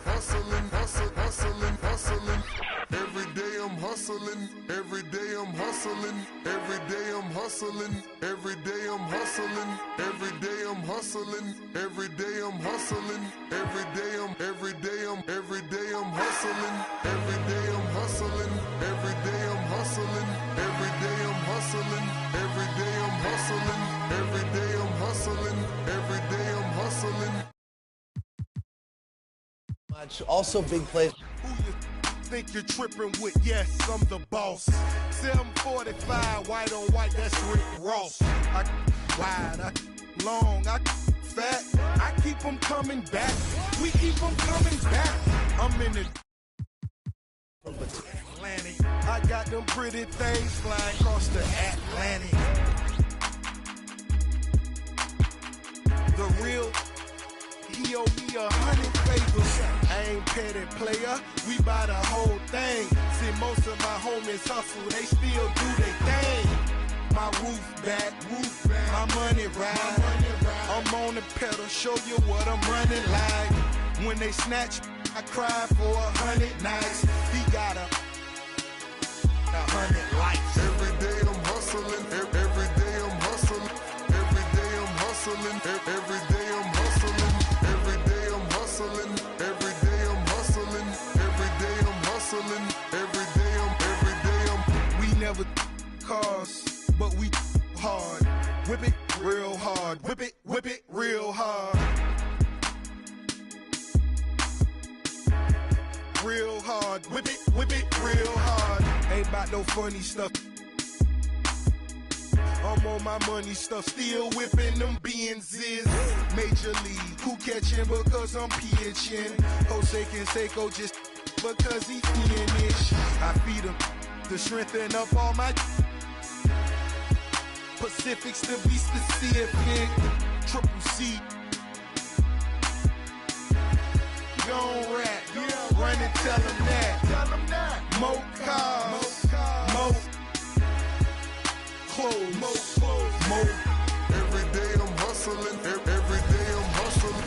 hustling, hustling, hustling, hustling. Every day I'm hustling, every day I'm hustling, every day I'm hustling, every day I'm hustling, every day I'm hustling, every day I'm hustling, every day I'm hustling, every day I'm hustling, every day I'm hustling, every day I'm hustling, every day I'm hustling, every day I'm hustling, every day I'm hustling, every day I'm hustling. Also big plays. Who you think you're tripping with? Yes, I'm the boss. 745, white on white, that's Rick Ross. I wide, I long, I fat. I keep them coming back. We keep them coming back. I'm in the Atlantic. I got them pretty things flying across the Atlantic. The real, he owe me 100 favors. I ain't petty player, we buy the whole thing. See, most of my homies hustle, they still do their thing. My roof back, my money ride. I'm on the pedal, show you what I'm running like. When they snatch, I cry for 100 nights. He got 100 lights. Every day I'm hustling, every day I'm hustling, every day I'm hustling, every day I'm hustling, every day I'm hustling, every day I'm hustling, every day I'm hustling, every day I'm. We never cars, but we hard. Whip it real hard. Whip it real hard. Real hard. Whip it real hard. Ain't about no funny stuff. I'm on my money stuff, still whipping them Benzes. Major league, who catching because I'm pitching? Jose Canseco just because he finish. I feed him to strengthen up all my Pacifics to be specific. Triple C. Gon' rap, run and tell him that. More cars, more clothes, more. Every day I'm hustling, every day I'm hustling,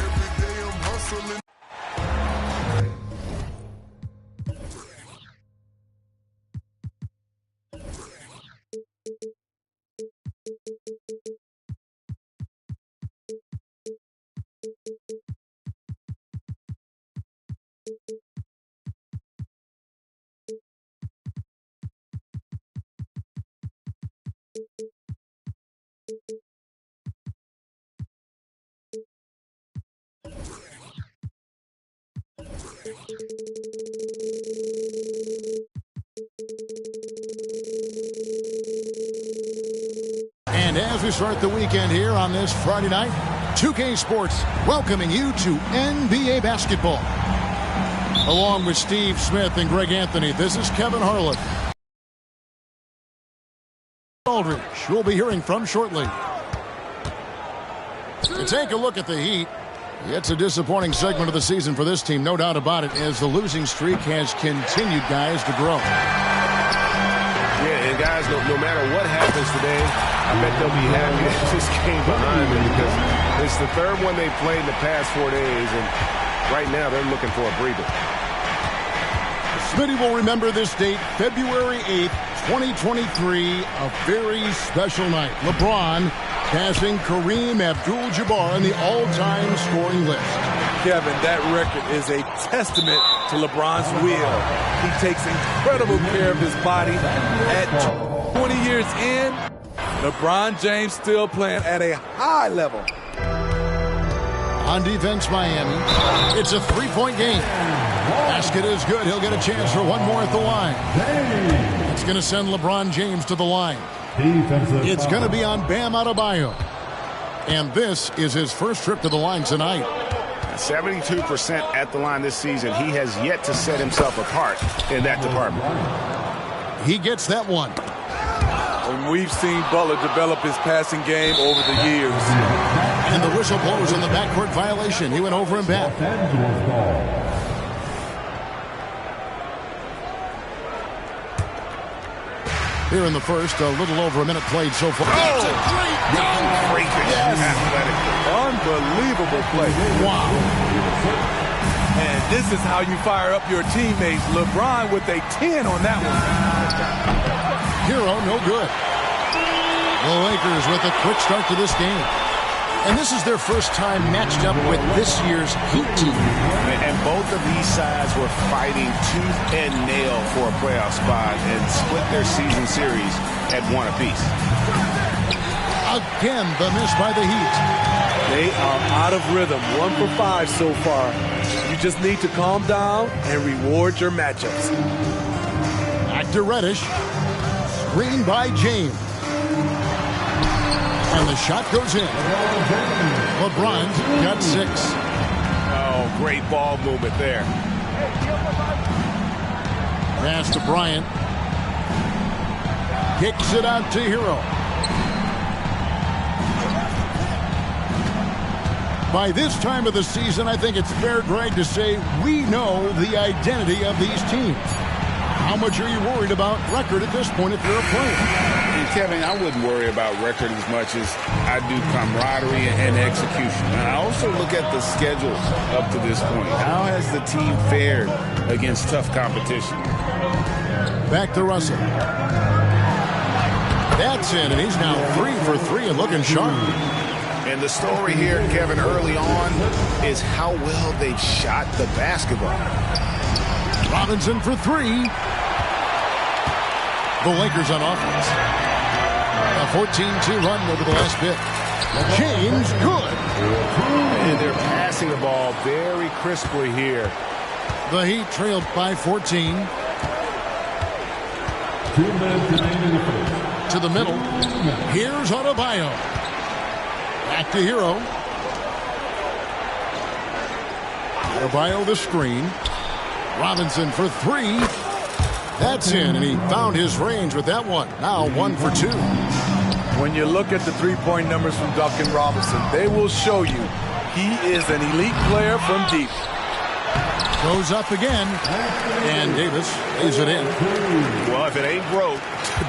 every day I'm hustling. And as we start the weekend here on this Friday night, 2K Sports welcoming you to NBA basketball. Along with Steve Smith and Greg Anthony, this is Kevin Harlan. Aldridge, we'll be hearing from shortly. To take a look at the Heat, it's a disappointing segment of the season for this team, no doubt about it, as the losing streak has continued, guys, to grow. Yeah, and guys, no matter what happens today, I bet they'll be happy that this game behind them because it's the third one they've played in the past 4 days, and right now they're looking for a breather. Smitty will remember this date, February 8th, 2023, a very special night. LeBron passing Kareem Abdul-Jabbar on the all-time scoring list. Kevin, that record is a testament to LeBron's will. He takes incredible care of his body. At 20 years in, LeBron James still playing at a high level. On defense, Miami. It's a three-point game. Basket is good. He'll get a chance for one more at the line. It's going to send LeBron James to the line. It's going to be on Bam Adebayo. And this is his first trip to the line tonight. 72% at the line this season. He has yet to set himself apart in that department. He gets that one. And we've seen Butler develop his passing game over the years. And the whistle blows on the backcourt violation. He went over and back. Here in the first, a little over a minute played so far. That's a great dunk. Yes. Unbelievable play. Wow. And This is how you fire up your teammates. LeBron with a 10 on that one. Hero, no good. The Lakers with a quick start to this game. And this is their first time matched up with this year's Heat team. And both of these sides were fighting tooth and nail for a playoff spot and split their season series at 1 apiece. Again, the miss by the Heat. They are out of rhythm. 1 for 5 so far. You just need to calm down and reward your matchups. Back to Reddish. Screen by James. And the shot goes in. LeBron's got 6. Oh, great ball movement there. Pass to Bryant. Kicks it out to Hero. By this time of the season, I think it's fair, Greg, to say we know the identity of these teams. How much are you worried about record at this point if you're a player? Kevin, I wouldn't worry about record as much as I do camaraderie and execution. And I also look at the schedule up to this point. How has the team fared against tough competition? Back to Russell. That's in, and he's now 3 for 3 and looking sharp. And the story here, Kevin, early on is how well they've shot the basketball. Robinson for 3. The Lakers on offense. A 14-2 run over the last bit. James, good. And they're passing the ball very crisply here. The Heat trailed by 14. To the middle. Here's Adebayo. Back to Hero. Adebayo the screen. Robinson for 3. That's in, and he found his range with that one. Now 1 for 2. When you look at the three-point numbers from Duncan Robinson, they will show you he is an elite player from deep. Goes up again, and Davis lays it in. Well, if it ain't broke,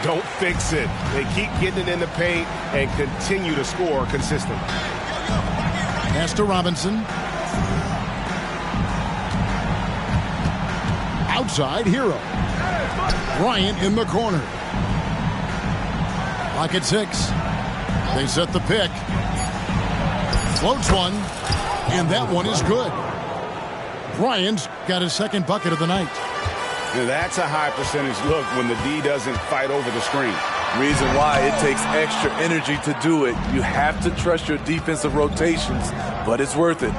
don't fix it. They keep getting it in the paint and continue to score consistently. Pass to Robinson. Outside, Hero. Bryant in the corner. Lock at 6. They set the pick. Floats one, and that one is good. Bryant's got his second bucket of the night. Now that's a high percentage look when the D doesn't fight over the screen. Reason why it takes extra energy to do it. You have to trust your defensive rotations, but it's worth it.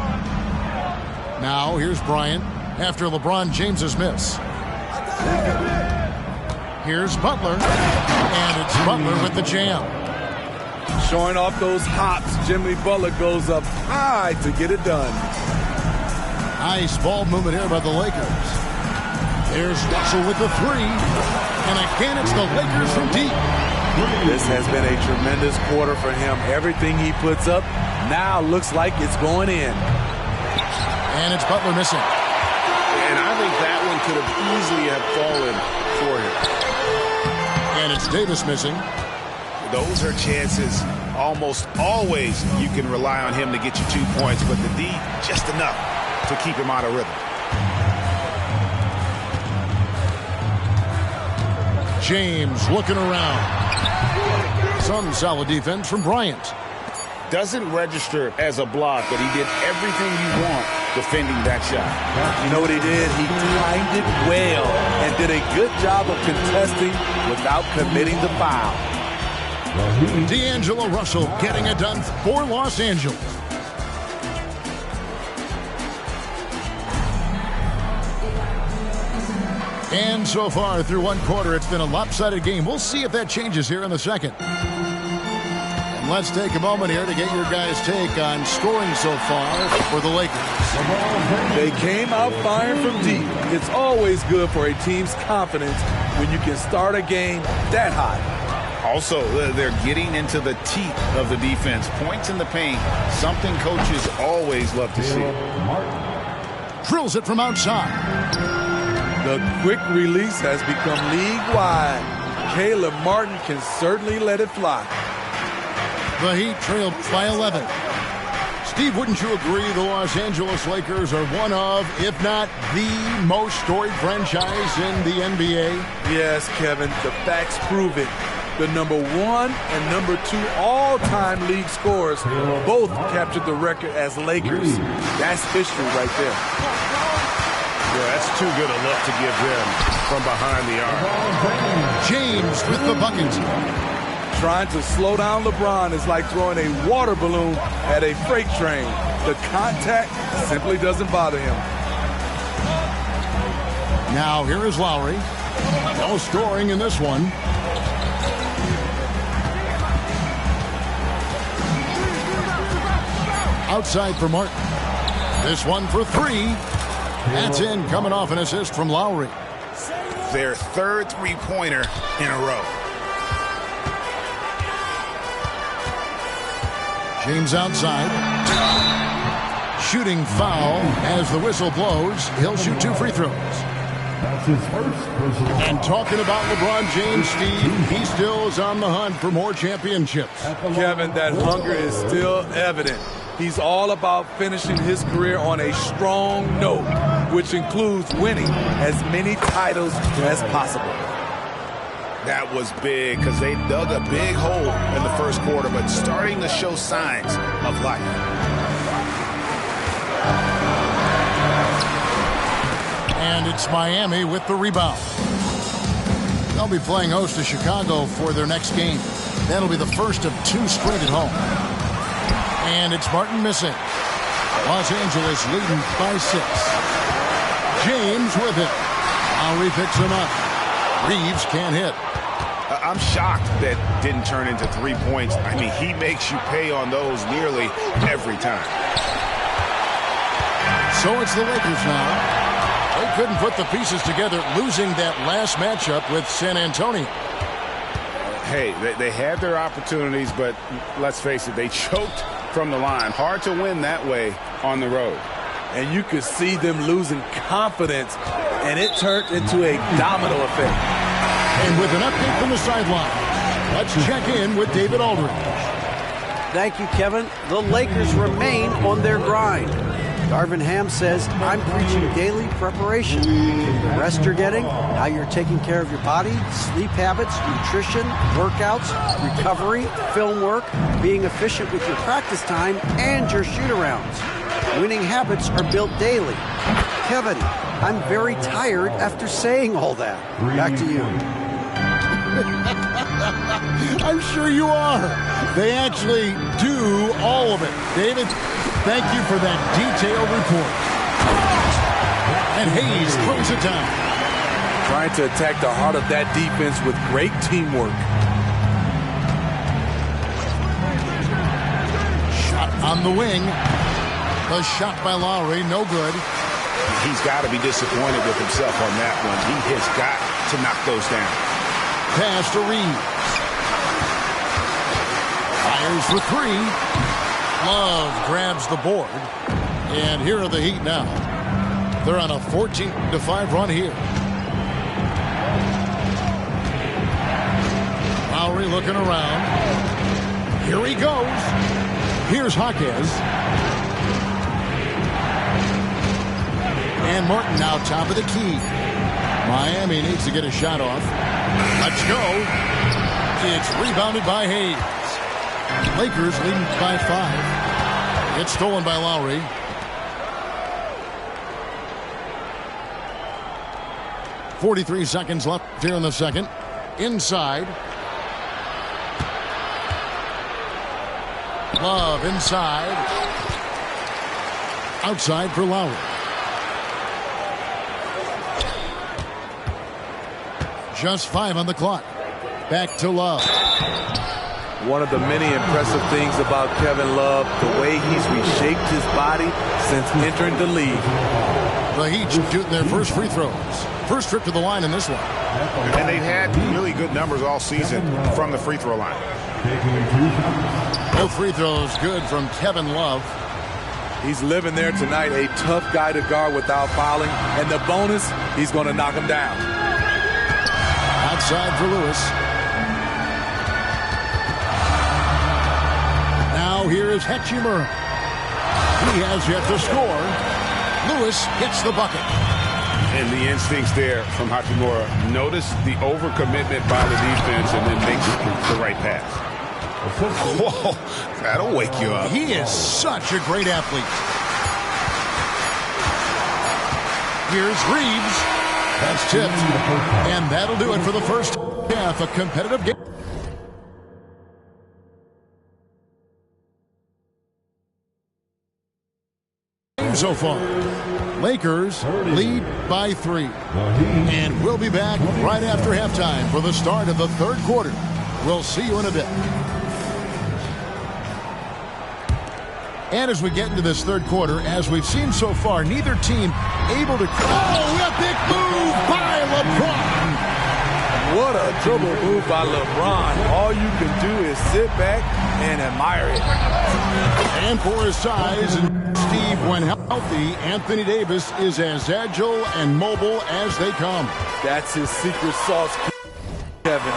Now here's Bryant after LeBron James's miss. Here's Butler, and it's Butler with the jam. Showing off those hops, Jimmy Butler goes up high to get it done. Nice ball movement here by the Lakers. There's Russell with the 3, and again it's the Lakers from deep. This has been a tremendous quarter for him. Everything he puts up now looks like it's going in. And it's Butler missing. And I think that one could have easily have fallen for him. And it's Davis missing. Those are chances almost always you can rely on him to get you 2 points, but the D just enough to keep him out of rhythm. James looking around. Some solid defense from Bryant. Doesn't register as a block, but he did everything you want defending that shot. You know what he did? He timed it well and did a good job of contesting without committing the foul. D'Angelo Russell getting it done for Los Angeles. And so far through one quarter, it's been a lopsided game. We'll see if that changes here in the second. And let's take a moment here to get your guys' take on scoring so far for the Lakers. They came out firing from deep. It's always good for a team's confidence when you can start a game that high. Also, they're getting into the teeth of the defense. Points in the paint, something coaches always love to see. Drills it from outside. The quick release has become league-wide. Caleb Martin can certainly let it fly. The Heat trailed by 11. Steve, wouldn't you agree the Los Angeles Lakers are one of, if not the most storied franchise in the NBA? Yes, Kevin, the facts prove it. The number 1 and number 2 all-time league scorers both captured the record as Lakers. That's history right there. Yeah, that's too good a look to give them from behind the arc. James with the bucket. Trying to slow down LeBron is like throwing a water balloon at a freight train. The contact simply doesn't bother him. Now here is Lowry. No scoring in this one. Outside for Martin. This one for 3. That's in, coming off an assist from Lowry. Their third three-pointer in a row. James outside. Shooting foul as the whistle blows. He'll shoot 2 free throws. And talking about LeBron James, Steve, he still is on the hunt for more championships. Kevin, that hunger is still evident. He's all about finishing his career on a strong note, which includes winning as many titles as possible. That was big because they dug a big hole in the first quarter, but starting to show signs of life. And it's Miami with the rebound. They'll be playing host to Chicago for their next game. That'll be the first of 2 straight at home. And it's Martin missing. Los Angeles leading by 6. James with it. Lowry picks him up. Reeves can't hit. I'm shocked that didn't turn into 3 points. I mean, he makes you pay on those nearly every time. So it's the Lakers now. They couldn't put the pieces together, losing that last matchup with San Antonio. Hey, they had their opportunities, but let's face it, they choked from the line. Hard to win that way on the road. And you could see them losing confidence, and it turned into a domino effect. And with an update from the sideline, let's check in with David Aldridge. Thank you, Kevin. The Lakers remain on their grind. Darvin Ham says, I'm preaching daily preparation. The rest you're getting, how you're taking care of your body, sleep habits, nutrition, workouts, recovery, film work, being efficient with your practice time, and your shoot-arounds. Winning habits are built daily. Kevin, I'm very tired after saying all that. Back to you. I'm sure you are. They actually do all of it. David, thank you for that detailed report. And Hayes throws it down. Trying to attack the heart of that defense with great teamwork. Shot on the wing. A shot by Lowry, no good. He's got to be disappointed with himself on that one. He has got to knock those down. Pass to Reeves. Fires for 3. Love grabs the board. And here are the Heat now. They're on a 14-5 run here. Lowry looking around. Here he goes. Here's Jaquez. And Martin now top of the key. Miami needs to get a shot off. Let's go. It's rebounded by Hayes. Lakers leading by 5. It's stolen by Lowry. .43 seconds left here in the second. Inside. Love inside. Outside for Lowry. Just 5 on the clock. Back to Love. One of the many impressive things about Kevin Love, the way he's reshaped his body since entering the league. The Heat shooting their first free throws. First trip to the line in this one. And they've had really good numbers all season from the free throw line. Both free throws good from Kevin Love. He's living there tonight, a tough guy to guard without fouling. And the bonus, he's going to knock him down. Outside for Lewis. Now here is Hachimura. He has yet to score. Lewis hits the bucket. And the instincts there from Hachimura. Notice the overcommitment by the defense and then makes the right pass. Whoa, that'll wake you up. He is such a great athlete. Here's Reeves. That's tipped. And that'll do it for the first half. A competitive game. So far, Lakers lead by 3. And we'll be back right after halftime for the start of the third quarter. We'll see you in a bit. And as we get into this third quarter, as we've seen so far, neither team able to... Oh, epic move by LeBron! What a dribble move by LeBron. All you can do is sit back and admire it. And for his size, and Steve, when healthy, Anthony Davis is as agile and mobile as they come. That's his secret sauce, Kevin.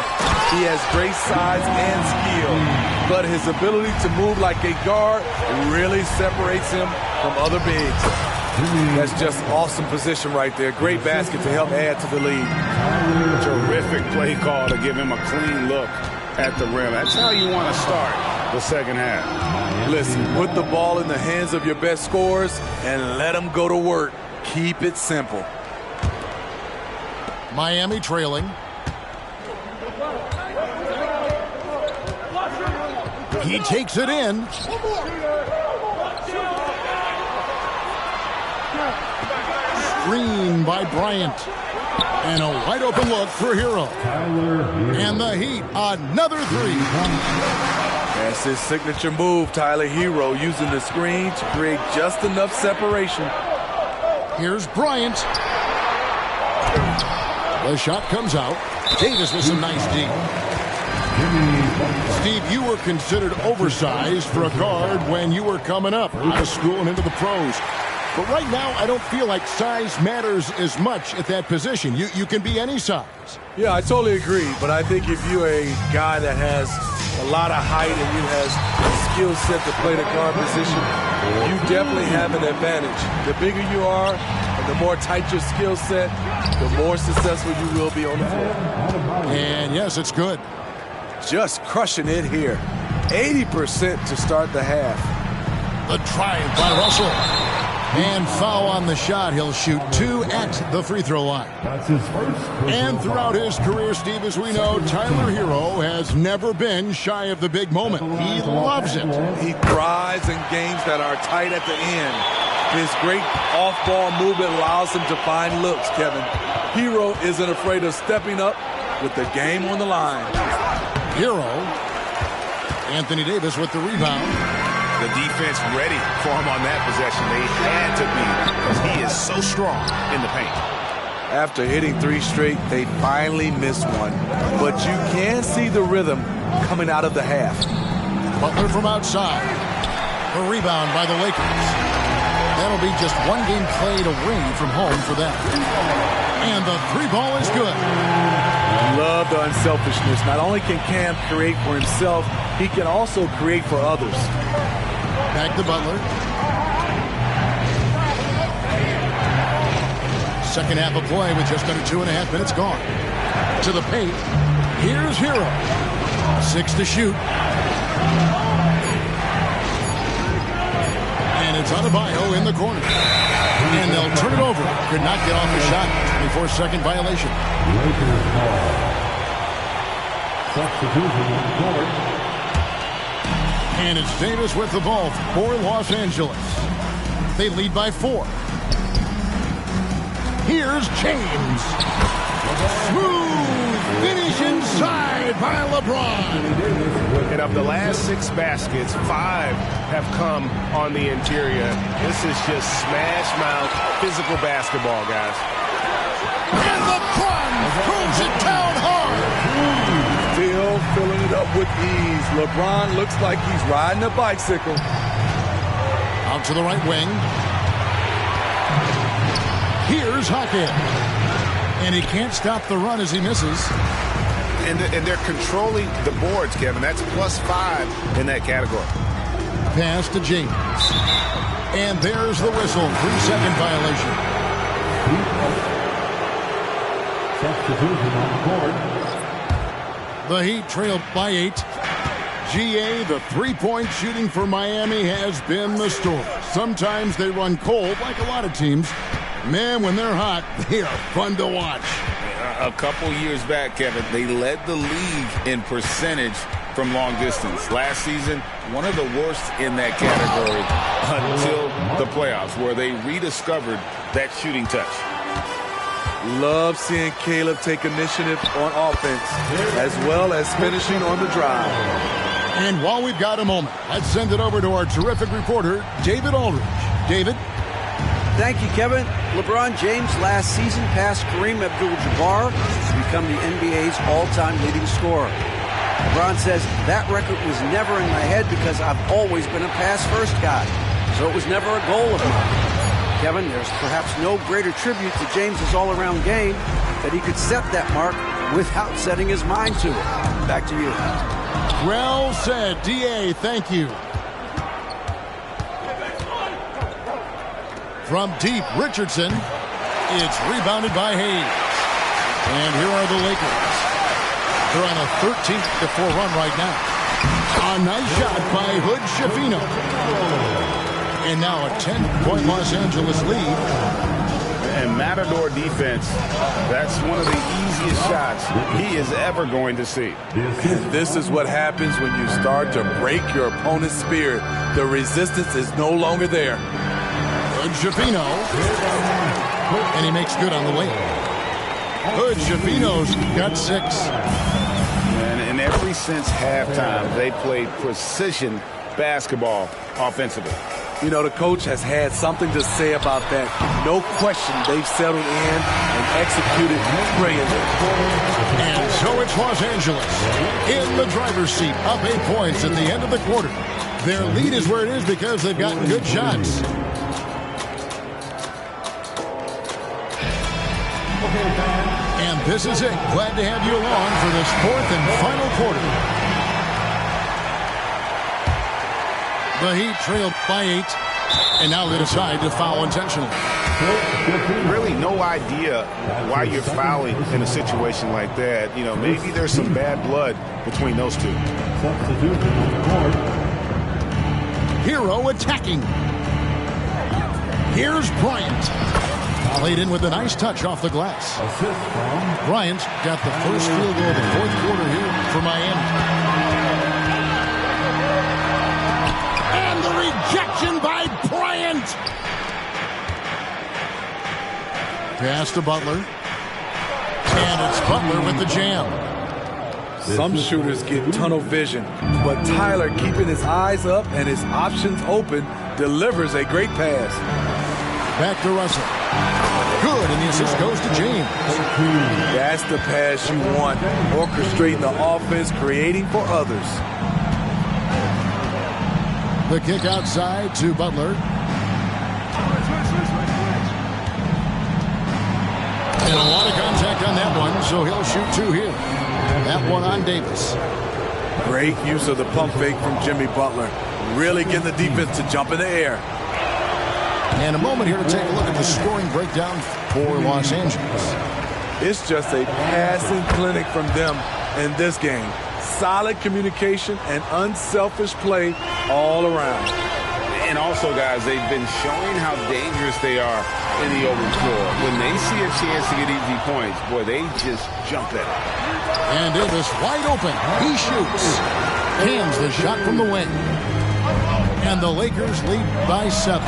He has great size and skill, but his ability to move like a guard really separates him from other bigs. That's just awesome position right there. Great basket to help add to the lead. Terrific play call to give him a clean look at the rim. That's how you want to start the second half. Listen, put the ball in the hands of your best scorers and let them go to work. Keep it simple. Miami trailing. He takes it in. Screen by Bryant. And a wide open look for Hero. And the Heat, another 3. That's his signature move, Tyler Hero, using the screen to create just enough separation. Here's Bryant. The shot comes out. Davis with some nice D. Steve, you were considered oversized for a guard when you were coming up out of school and into the pros. But right now, I don't feel like size matters as much at that position. You can be any size. Yeah, I totally agree. But I think if you're a guy that has a lot of height and you has a skill set to play the guard position, you definitely have an advantage. The bigger you are and the more tight your skill set, the more successful you will be on the floor. And yes, it's good. Just crushing it here. 80% to start the half. The drive by Russell. And foul on the shot. He'll shoot 2 at the free throw line. That's his first. And throughout his career, Steve, as we know, Tyler Hero has never been shy of the big moment. He loves it. He thrives in games that are tight at the end. His great off-ball movement allows him to find looks, Kevin. Hero isn't afraid of stepping up with the game on the line. Hero. Anthony Davis with the rebound. The defense ready for him on that possession. They had to be because he is so strong in the paint. After hitting 3 straight, they finally missed one. But you can see the rhythm coming out of the half. Butler from outside. A rebound by the Lakers. That'll be just 1 game played away from home for them. And the 3 ball is good. Love the unselfishness. Not only can Cam create for himself, he can also create for others. Back to Butler. Second half of play with just under 2.5 minutes gone. To the paint. Here's Hero. 6 to shoot. And it's Adebayo in the corner. And they'll turn it over. Could not get off the shot. 24-second violation. Lakers ball. Substitution on the court. And it's Davis with the ball for Los Angeles. They lead by 4. Here's James. Smooth finish inside by LeBron. And of the last 6 baskets, 5 have come on the interior. This is just smash mouth physical basketball, guys. And LeBron throws it down hard. Still filling it up with ease. LeBron looks like he's riding a bicycle. Out to the right wing. Here's Hackett. And he can't stop the run as he misses. And they're controlling the boards, Kevin. That's +5 in that category. Pass to James. And there's the whistle. 3-second violation. Substitution on the board. The Heat trailed by 8. GA, the three-point shooting for Miami has been the story. Sometimes they run cold like a lot of teams. Man, when they're hot, they are fun to watch. A couple years back, Kevin, they led the league in percentage from long distance. Last season, one of the worst in that category until the playoffs, where they rediscovered that shooting touch. Love seeing Caleb take initiative on offense as well as finishing on the drive. And while we've got a moment, let's send it over to our terrific reporter, David Aldridge. David? Thank you, Kevin. LeBron James last season passed Kareem Abdul-Jabbar to become the NBA's all-time leading scorer. LeBron says, that record was never in my head because I've always been a pass-first guy, so it was never a goal of mine. Kevin, there's perhaps no greater tribute to James's all-around game that he could set that mark without setting his mind to it. Back to you. Well said, D.A., thank you. From deep, Richardson. It's rebounded by Hayes. And here are the Lakers. They're on a 13-4 run right now. A nice shot by Hood Schifino. And now a 10-point Los Angeles lead. And Matador defense, that's one of the easiest shots he is ever going to see. This is what happens when you start to break your opponent's spirit. The resistance is no longer there. Hood Schifino. And he makes good on the way. Hood Schifino's got 6. And ever since halftime, they played precision basketball offensively. You know, the coach has had something to say about that. No question, they've settled in and executed brilliantly. And so it's Los Angeles in the driver's seat, up 8 points at the end of the quarter. Their lead is where it is because they've gotten good shots. And this is it. Glad to have you along for this 4th and final quarter. The Heat trailed by 8, and now they decide to foul intentionally. Really no idea why you're fouling in a situation like that. You know, maybe there's some bad blood between those two. Substitution on the board. Hero attacking. Here's Bryant. Laid in with a nice touch off the glass. Assist from Bryant got the first field goal of the 4th quarter here for Miami. And the rejection by Bryant. Pass to Butler. And it's Butler with the jam. Some shooters get tunnel vision, but Tyler, keeping his eyes up and his options open, delivers a great pass. Back to Russell. Good, and the assist goes to James. That's the pass you want. Orchestrating the offense, creating for others. The kick outside to Butler. And a lot of contact on that one, so he'll shoot 2 here. That one on Davis. Great use of the pump fake from Jimmy Butler. Really getting the defense to jump in the air. And a moment here to take a look at the scoring breakdown for Los Angeles. It's just a passing clinic from them in this game. Solid communication and unselfish play all around. And also, guys, they've been showing how dangerous they are in the open floor. When they see a chance to get easy points, boy, they just jump at it. And Davis wide open. He shoots. Hands the shot from the wing. And the Lakers lead by 7.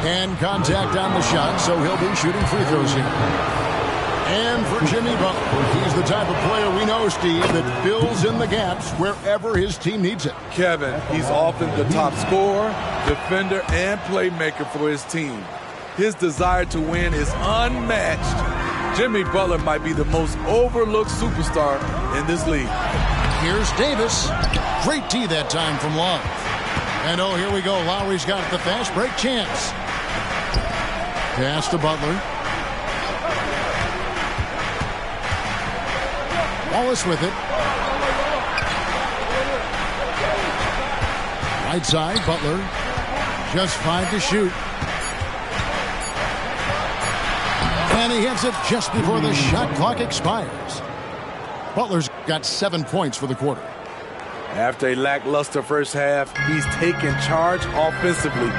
And contact on the shot, so he'll be shooting free throws here. And for Jimmy Butler, he's the type of player we know, Steve, that fills in the gaps wherever his team needs it. Kevin, he's often the top scorer, defender, and playmaker for his team. His desire to win is unmatched. Jimmy Butler might be the most overlooked superstar in this league. Here's Davis. Great tee that time from Love. And oh, here we go. Lowry's got the fast break chance. Pass to Butler. Wallace with it. Right side, Butler. Just 5 to shoot. And he hits it just before the shot clock expires. Butler's got 7 points for the quarter. After a lackluster first half, he's taken charge offensively.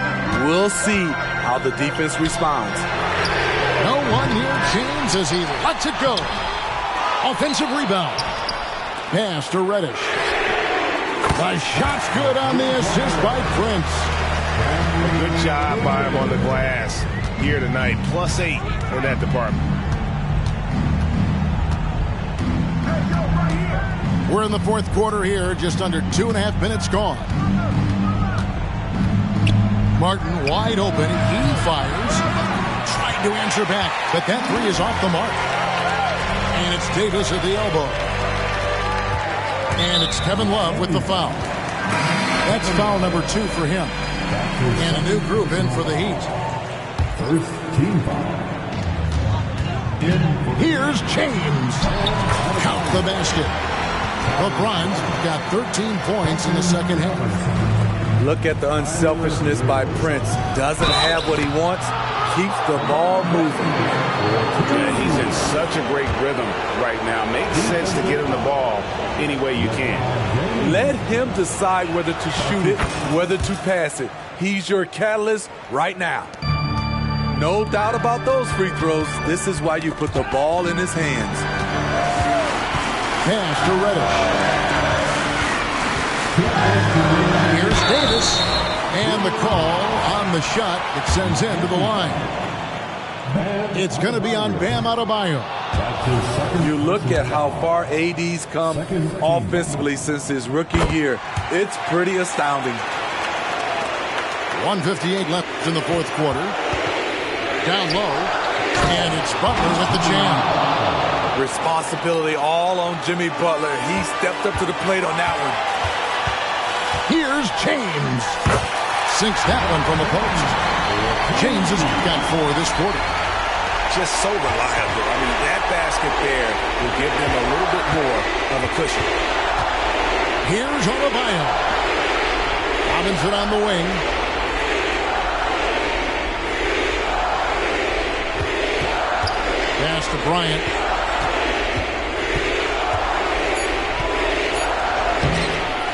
We'll see how the defense responds. No one near James as he lets it go. Offensive rebound. Pass to Reddish. The shot's good on the assist by Prince. Good job by him on the glass here tonight. +8 in that department. We're in the fourth quarter here, just under 2.5 minutes gone. Martin wide open. He fires. Tried to answer back, but that three is off the mark. And it's Davis at the elbow. And it's Kevin Love with the foul. That's foul number 2 for him. And a new group in for the Heat. First team foul. Here's James. Count the basket. LeBron's got 13 points in the second half. Look at the unselfishness by Prince. Doesn't have what he wants. Keeps the ball moving. Yeah, he's in such a great rhythm right now. Makes sense to get him the ball any way you can. Let him decide whether to shoot it, whether to pass it. He's your catalyst right now. No doubt about those free throws. This is why you put the ball in his hands. Pass to Reddish. Here's Davis. And the call on the shot that sends him to the line. It's going to be on Bam Adebayo. You look at how far AD's come offensively since his rookie year. It's pretty astounding. 1:58 left in the fourth quarter. Down low. And it's Butler with the jam. Responsibility all on Jimmy Butler. He stepped up to the plate on that one. Here's James. Sinks that one from the post. James has got 4 this quarter. Just so reliable. I mean, that basket there will give them a little bit more of a cushion. Here's Adebayo. Robinson on the wing. Pass to Bryant.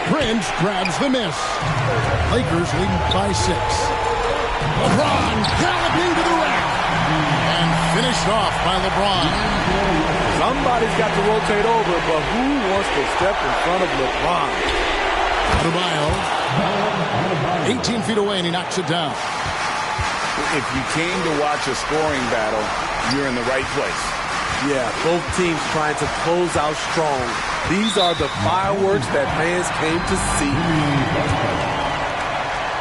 Prince grabs the miss. Lakers lead by 6. LeBron galloping to the rim. And finished off by LeBron. Somebody's got to rotate over, but who wants to step in front of LeBron? Adebayo. 18 feet away, and he knocks it down. If you came to watch a scoring battle, you're in the right place. Yeah, both teams trying to close out strong. These are the fireworks that fans came to see.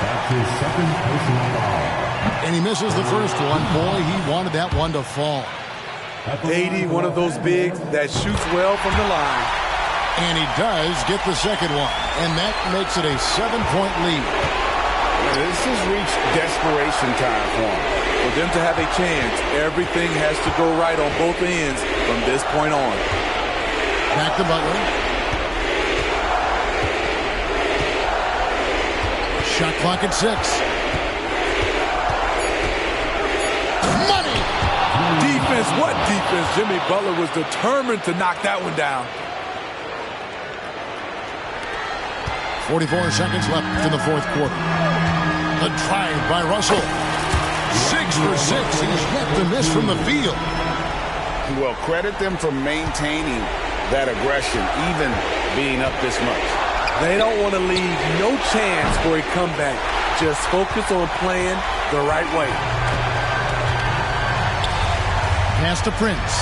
That's his second personal foul. And he misses the first one. Boy, he wanted that one to fall. AD, one of those bigs that shoots well from the line. And he does get the second one. And that makes it a 7-point lead. This has reached desperation time for him. For them to have a chance, everything has to go right on both ends from this point on. Back to Butler. Shot clock at 6. Money! Defense, what defense? Jimmy Butler was determined to knock that one down. 44 seconds left in the fourth quarter. The drive by Russell. 6 for 6. He's yet to miss from the field. Well, credit them for maintaining that aggression, even being up this much. They don't want to leave no chance for a comeback. Just focus on playing the right way. Pass to Prince.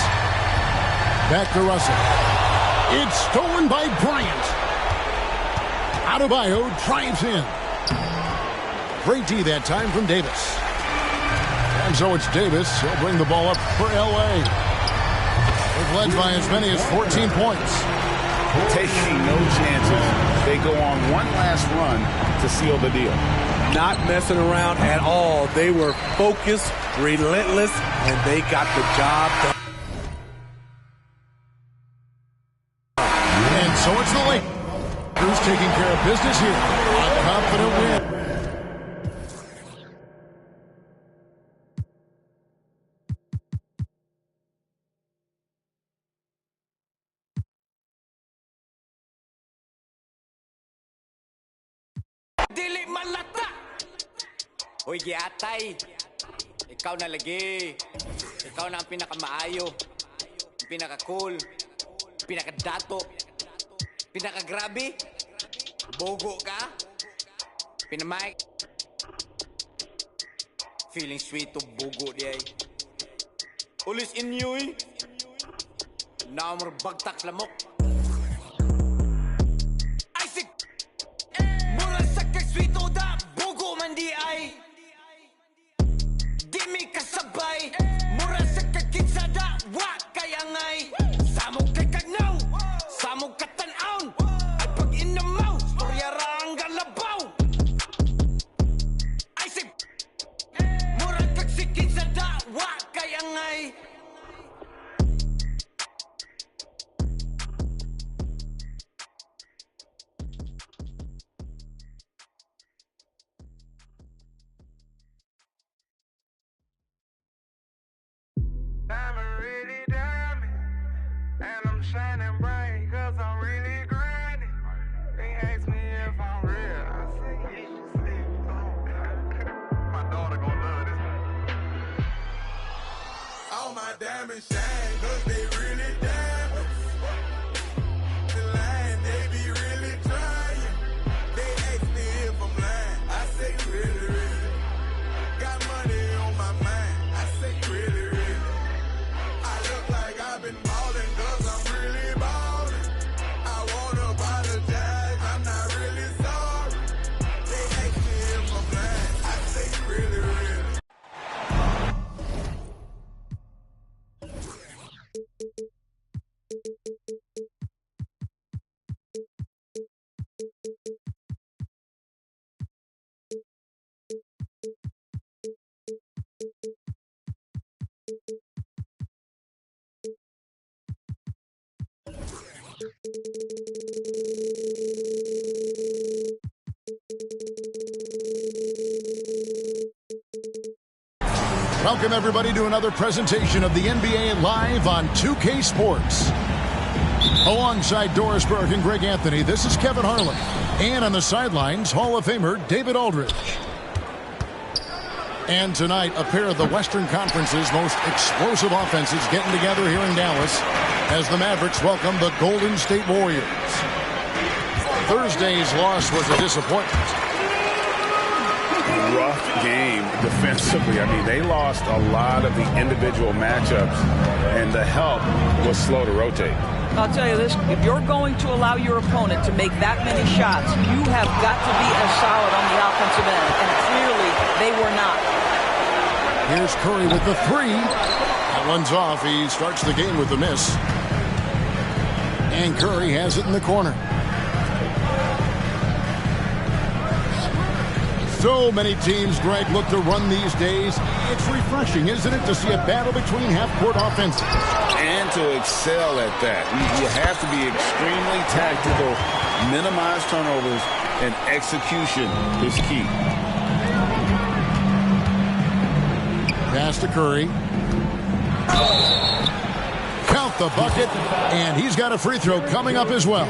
Back to Russell. It's stolen by Bryant. Adebayo drives in. Great D that time from Davis. And so it's Davis. He'll bring the ball up for L.A. They've led by as many as 14 points. Taking no chances. They go on one last run to seal the deal. Not messing around at all. They were focused, relentless, and they got the job done. And so it's the Lakers taking care of business here. A confident win. dili malata. Hoy, giatay. Ikaw na lagi. Ikaw na ang pinakamaayo. Pinaka-cool. Pinaka-dato. Pinaka-grabe. Bogo ka. Pinamay. Feeling sweet to bogo di ay. Ulis inyoy. Naamor bagtak lamok. Isaac. Mura sa kag-sweet to da. Bogo man di ay. Di mi kasabay. Mura sa kag-kinsada. Wa kayangay. Samog kay kagnaw. Samog katanaon. At pag inamaw. Storya ra ang galabaw. Isaac. Mura kag-sikinsada. Wa kayangay. Diamond really diamond, and I'm shining bright cause I'm really grinding. They ask me if I'm real, I say yes, you say my daughter gon' love this. All my diamonds shine cause they really diamonds. The line, they be really trying. They ask me if I'm lying, I say really, really. Got money on my mind, I say really, really. I've been ballin' cause I'm really ballin'. I wanna apologize, I'm not really sorry. They ask me if I'm lying, I say really, really. Welcome, everybody, to another presentation of the NBA Live on 2K Sports. Alongside Doris Burke and Greg Anthony, this is Kevin Harlan. And on the sidelines, Hall of Famer David Aldridge. And tonight, a pair of the Western Conference's most explosive offenses getting together here in Dallas as the Mavericks welcome the Golden State Warriors. Thursday's loss was a disappointment. Rough game defensively. I mean, they lost a lot of the individual matchups, and the help was slow to rotate. I'll tell you this, if you're going to allow your opponent to make that many shots, you have got to be as solid on the offensive end, and clearly they were not. Here's Curry with the three. That one's off. He starts the game with a miss. And Curry has it in the corner. So many teams, Greg, look to run these days. It's refreshing, isn't it, to see a battle between half-court offenses? And to excel at that. You have to be extremely tactical, minimize turnovers, and execution is key. Pass to Curry. Count the bucket, and he's got a free throw coming up as well.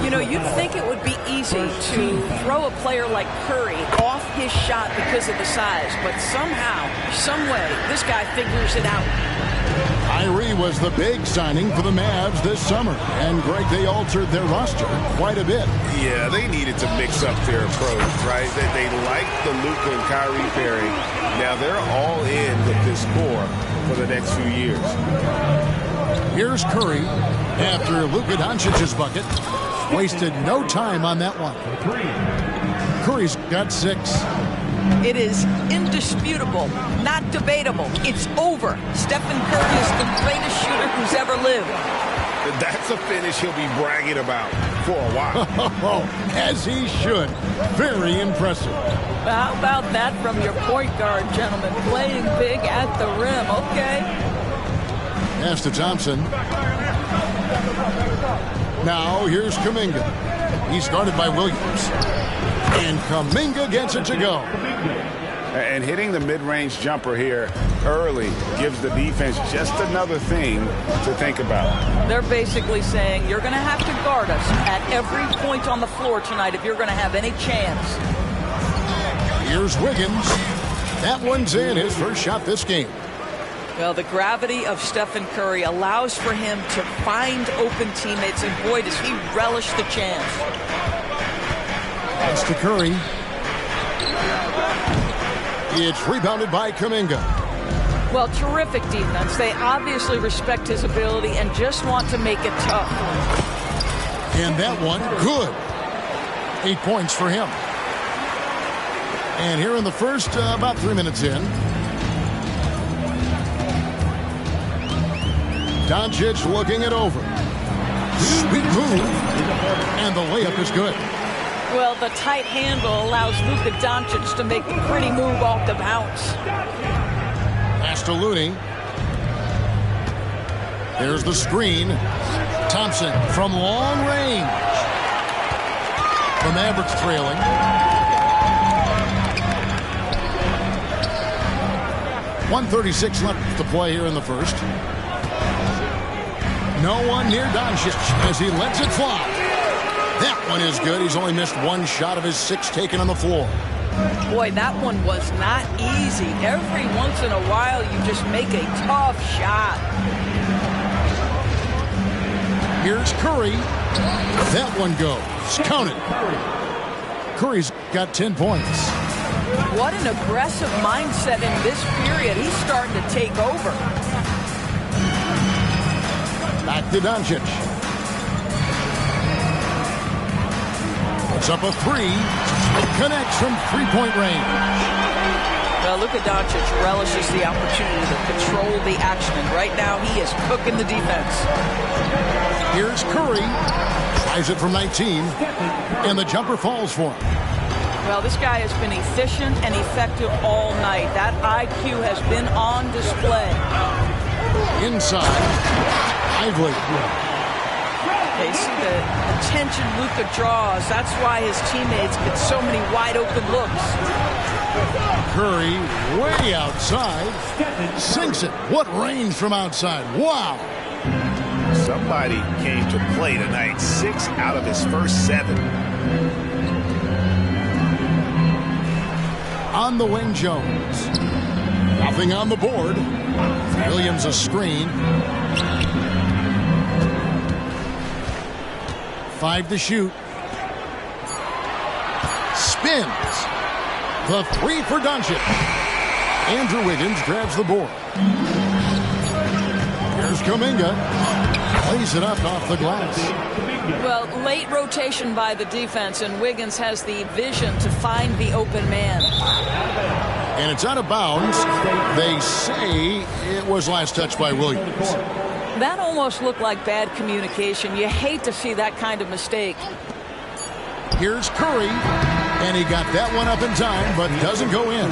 You know, you'd think it would be easy to throw a player like Curry off his shot because of the size, but somehow, some way, this guy figures it out. Kyrie was the big signing for the Mavs this summer, and Greg, they altered their roster quite a bit. Yeah, they needed to mix up their approach, right? They liked the Luka and Kyrie pairing. Now they're all in with this core for the next few years. Here's Curry after Luka Doncic's bucket. Wasted no time on that one. Curry's got 6. It is indisputable, not debatable. It's over. Stephen Curry is the greatest shooter who's ever lived. That's a finish he'll be bragging about for a while. As he should. Very impressive. How about that from your point guard, gentlemen? Playing big at the rim, okay? Pass to Thompson. Now here's Kuminga. He's guarded by Williams. And Kuminga gets it to go. and hitting the mid-range jumper here early gives the defense just another thing to think about. They're basically saying you're going to have to guard us at every point on the floor tonight if you're going to have any chance. Here's Wiggins. That one's in, his first shot this game. Well, the gravity of Stephen Curry allows for him to find open teammates, and boy, does he relish the chance. That's to Curry. It's rebounded by Kuminga. Well, terrific defense. They obviously respect his ability and just want to make it tough. And that one, good. 8 points for him. And here in the first, about 3 minutes in. Doncic looking it over. Sweet move. And the layup is good. Well, the tight handle allows Luka Doncic to make a pretty move off the bounce. Pass to Looney. There's the screen. Thompson from long range. The Mavericks trailing. .136 left to play here in the first. No one near Doncic as he lets it fly. That one is good. He's only missed one shot of his 6 taken on the floor. Boy, that one was not easy. Every once in a while, you just make a tough shot. Here's Curry. That one goes. Count it. Curry's got 10 points. What an aggressive mindset in this period. He's starting to take over. Back to Doncic. Puts up a 3. Connects from three-point range. Well, Luka Doncic relishes the opportunity to control the action, and right now he is cooking the defense. Here's Curry. Tries it from 19, and the jumper falls for him. Well, this guy has been efficient and effective all night. That IQ has been on display. Inside, Lively. They see the attention Luka draws. That's why his teammates get so many wide-open looks. Curry way outside. Sinks it. What range from outside. Wow. Somebody came to play tonight. 6 out of his first 7. On the wing, Jones. Nothing on the board. Williams a screen. 5 to shoot. Spins. The 3 for Doncic. Andrew Wiggins grabs the board. Here's Kuminga. Plays it up off the glass. Well, late rotation by the defense, and Wiggins has the vision to find the open man. And it's out of bounds. They say it was last touched by Williams. That almost looked like bad communication. You hate to see that kind of mistake. Here's Curry. And he got that one up in time, but doesn't go in.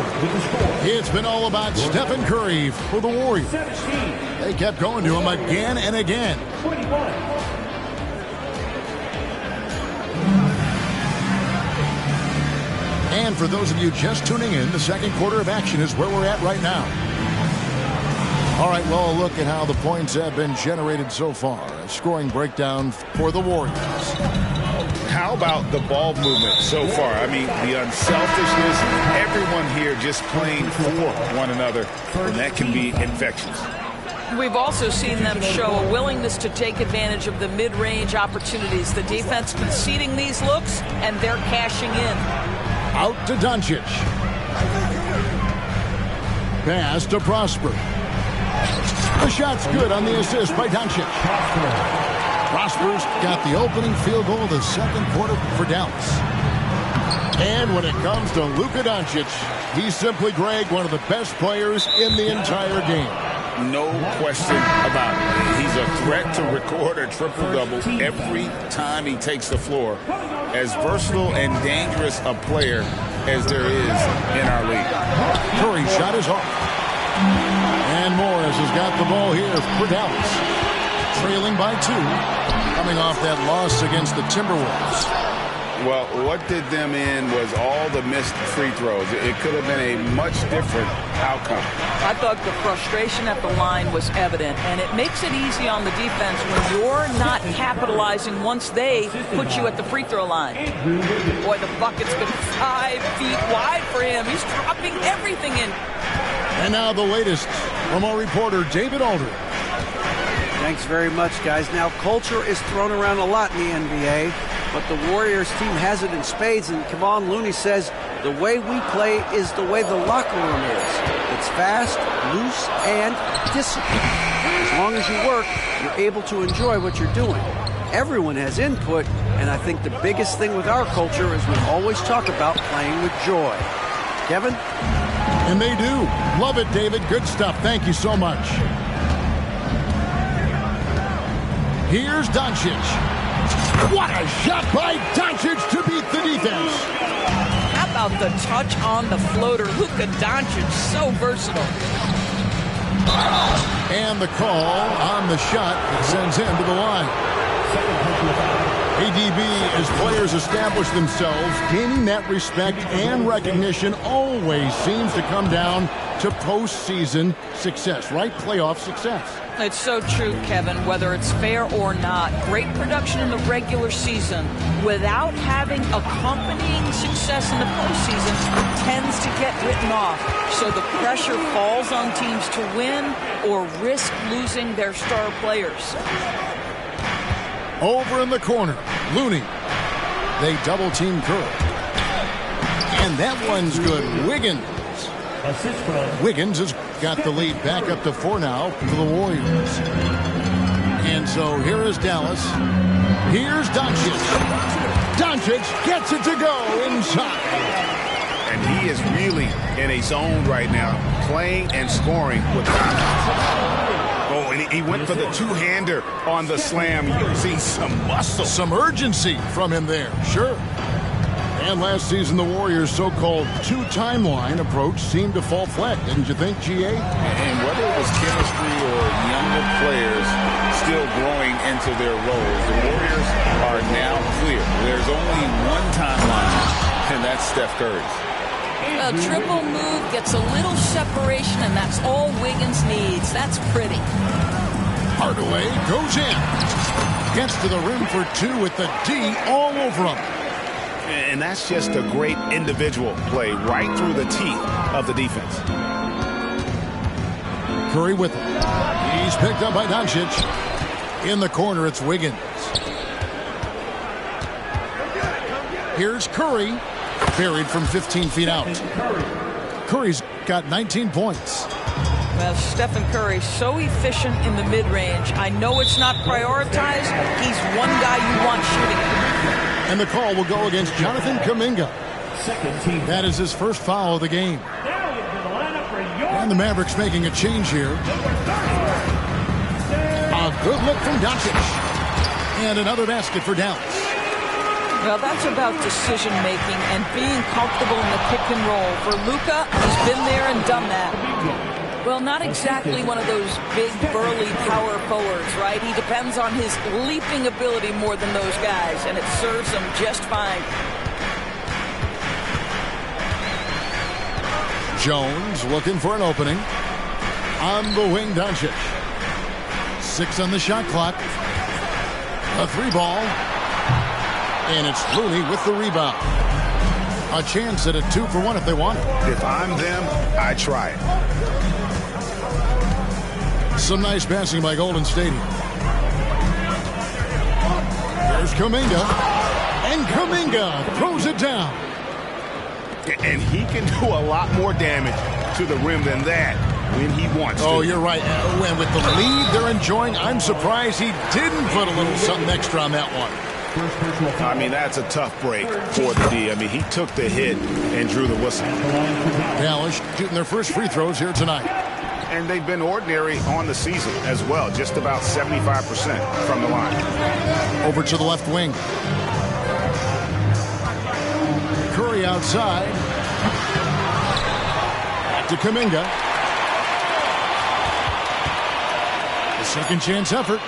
It's been all about Stephen Curry for the Warriors. They kept going to him again and again. And for those of you just tuning in, the second quarter of action is where we're at right now. All right, well, a look at how the points have been generated so far. A scoring breakdown for the Warriors. How about the ball movement so far? I mean, the unselfishness, everyone here just playing for one another, and that can be infectious. We've also seen them show a willingness to take advantage of the mid-range opportunities. The defense conceding these looks, and they're cashing in. Out to Doncic. Pass to Prosper. The shot's good on the assist by Doncic. Prosper's got the opening field goal of the second quarter for Dallas. And when it comes to Luka Doncic, he's simply, Greg, one of the best players in the entire game. No question about it. He's a threat to record a triple-double every time he takes the floor. As versatile and dangerous a player as there is in our league. Curry shot is off. And Morris has got the ball here for Dallas. Trailing by 2, coming off that loss against the Timberwolves. Well, what did them in was all the missed free throws. It could have been a much different outcome. I thought the frustration at the line was evident, and it makes it easy on the defense when you're not capitalizing once they put you at the free throw line. Boy, the bucket's been 5 feet wide for him. He's dropping everything in. And now the latest from our reporter, David Aldridge. Thanks very much, guys. Now, culture is thrown around a lot in the NBA, but the Warriors team has it in spades, and Kevon Looney says the way we play is the way the locker room is. It's fast, loose, and disciplined. As long as you work, you're able to enjoy what you're doing. Everyone has input, and I think the biggest thing with our culture is we always talk about playing with joy. Kevin? And they do. Love it, David. Good stuff. Thank you so much. Here's Doncic. What a shot by Doncic to beat the defense. How about the touch on the floater? Luka Doncic, so versatile. And the call on the shot that sends him to the line. ADB, as players establish themselves, gaining that respect and recognition always seems to come down to postseason success, right? Playoff success. It's so true, Kevin, whether it's fair or not. Great production in the regular season without having accompanying success in the postseason tends to get written off. So the pressure falls on teams to win or risk losing their star players. Over in the corner, Looney. They double-team Curry. And that one's good. Wiggins has got the lead back up to 4 now for the Warriors. And so here is Dallas. Here's Doncic. Doncic gets it to go inside. And he is really in a zone right now, playing and scoring with confidence. Oh, and he went for the two-hander on the slam. You're seeing some muscle. Some urgency from him there, sure. And last season, the Warriors' so-called two-timeline approach seemed to fall flat, didn't you think, G.A.? And whether it was chemistry or younger players still growing into their roles, the Warriors are now clear. There's only one timeline, and that's Steph Curry's. A triple move gets a little separation, and that's all Wiggins needs. That's pretty. Hardaway goes in. Gets to the rim for 2 with the D all over him. And that's just a great individual play right through the teeth of the defense. Curry with him. He's picked up by Doncic. In the corner, it's Wiggins. Here's Curry. Buried from 15 feet out. Curry's got 19 points. Well, Stephen Curry, so efficient in the mid-range. I know it's not prioritized. He's one guy you want shooting. And the call will go against Jonathan Kuminga. That is his first foul of the game. And the Mavericks making a change here. A good look from Doncic. And another basket for Dallas. Well, that's about decision-making and being comfortable in the pick and roll. For Luka, he's been there and done that. Well, not exactly one of those big, burly power forwards, right? He depends on his leaping ability more than those guys, and it serves him just fine. Jones looking for an opening. On the wing, Doncic. 6 on the shot clock. A 3-ball. And it's Looney with the rebound. A chance at a 2-for-1 if they want it. If I'm them, I try it. Some nice passing by Golden State. There's Kuminga. And Kuminga throws it down. And he can do a lot more damage to the rim than that when he wants to. Oh, you're right. And with the lead they're enjoying, I'm surprised he didn't put a little something extra on that one. I mean, that's a tough break for the D. I mean, he took the hit and drew the whistle. Dallas shooting their first free throws here tonight. And they've been ordinary on the season as well, just about 75% from the line. Over to the left wing. Curry outside. Back to Kuminga. The second chance effort.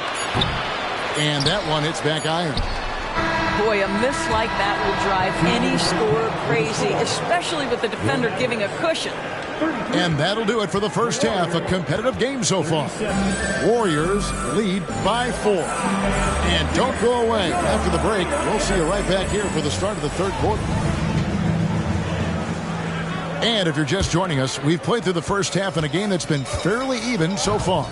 And that one hits back iron. Boy, a miss like that will drive any scorer crazy, especially with the defender giving a cushion. And that'll do it for the first half. A competitive game so far. Warriors lead by 4. And don't go away. After the break, we'll see you right back here for the start of the third quarter. And if you're just joining us, we've played through the first half in a game that's been fairly even so far.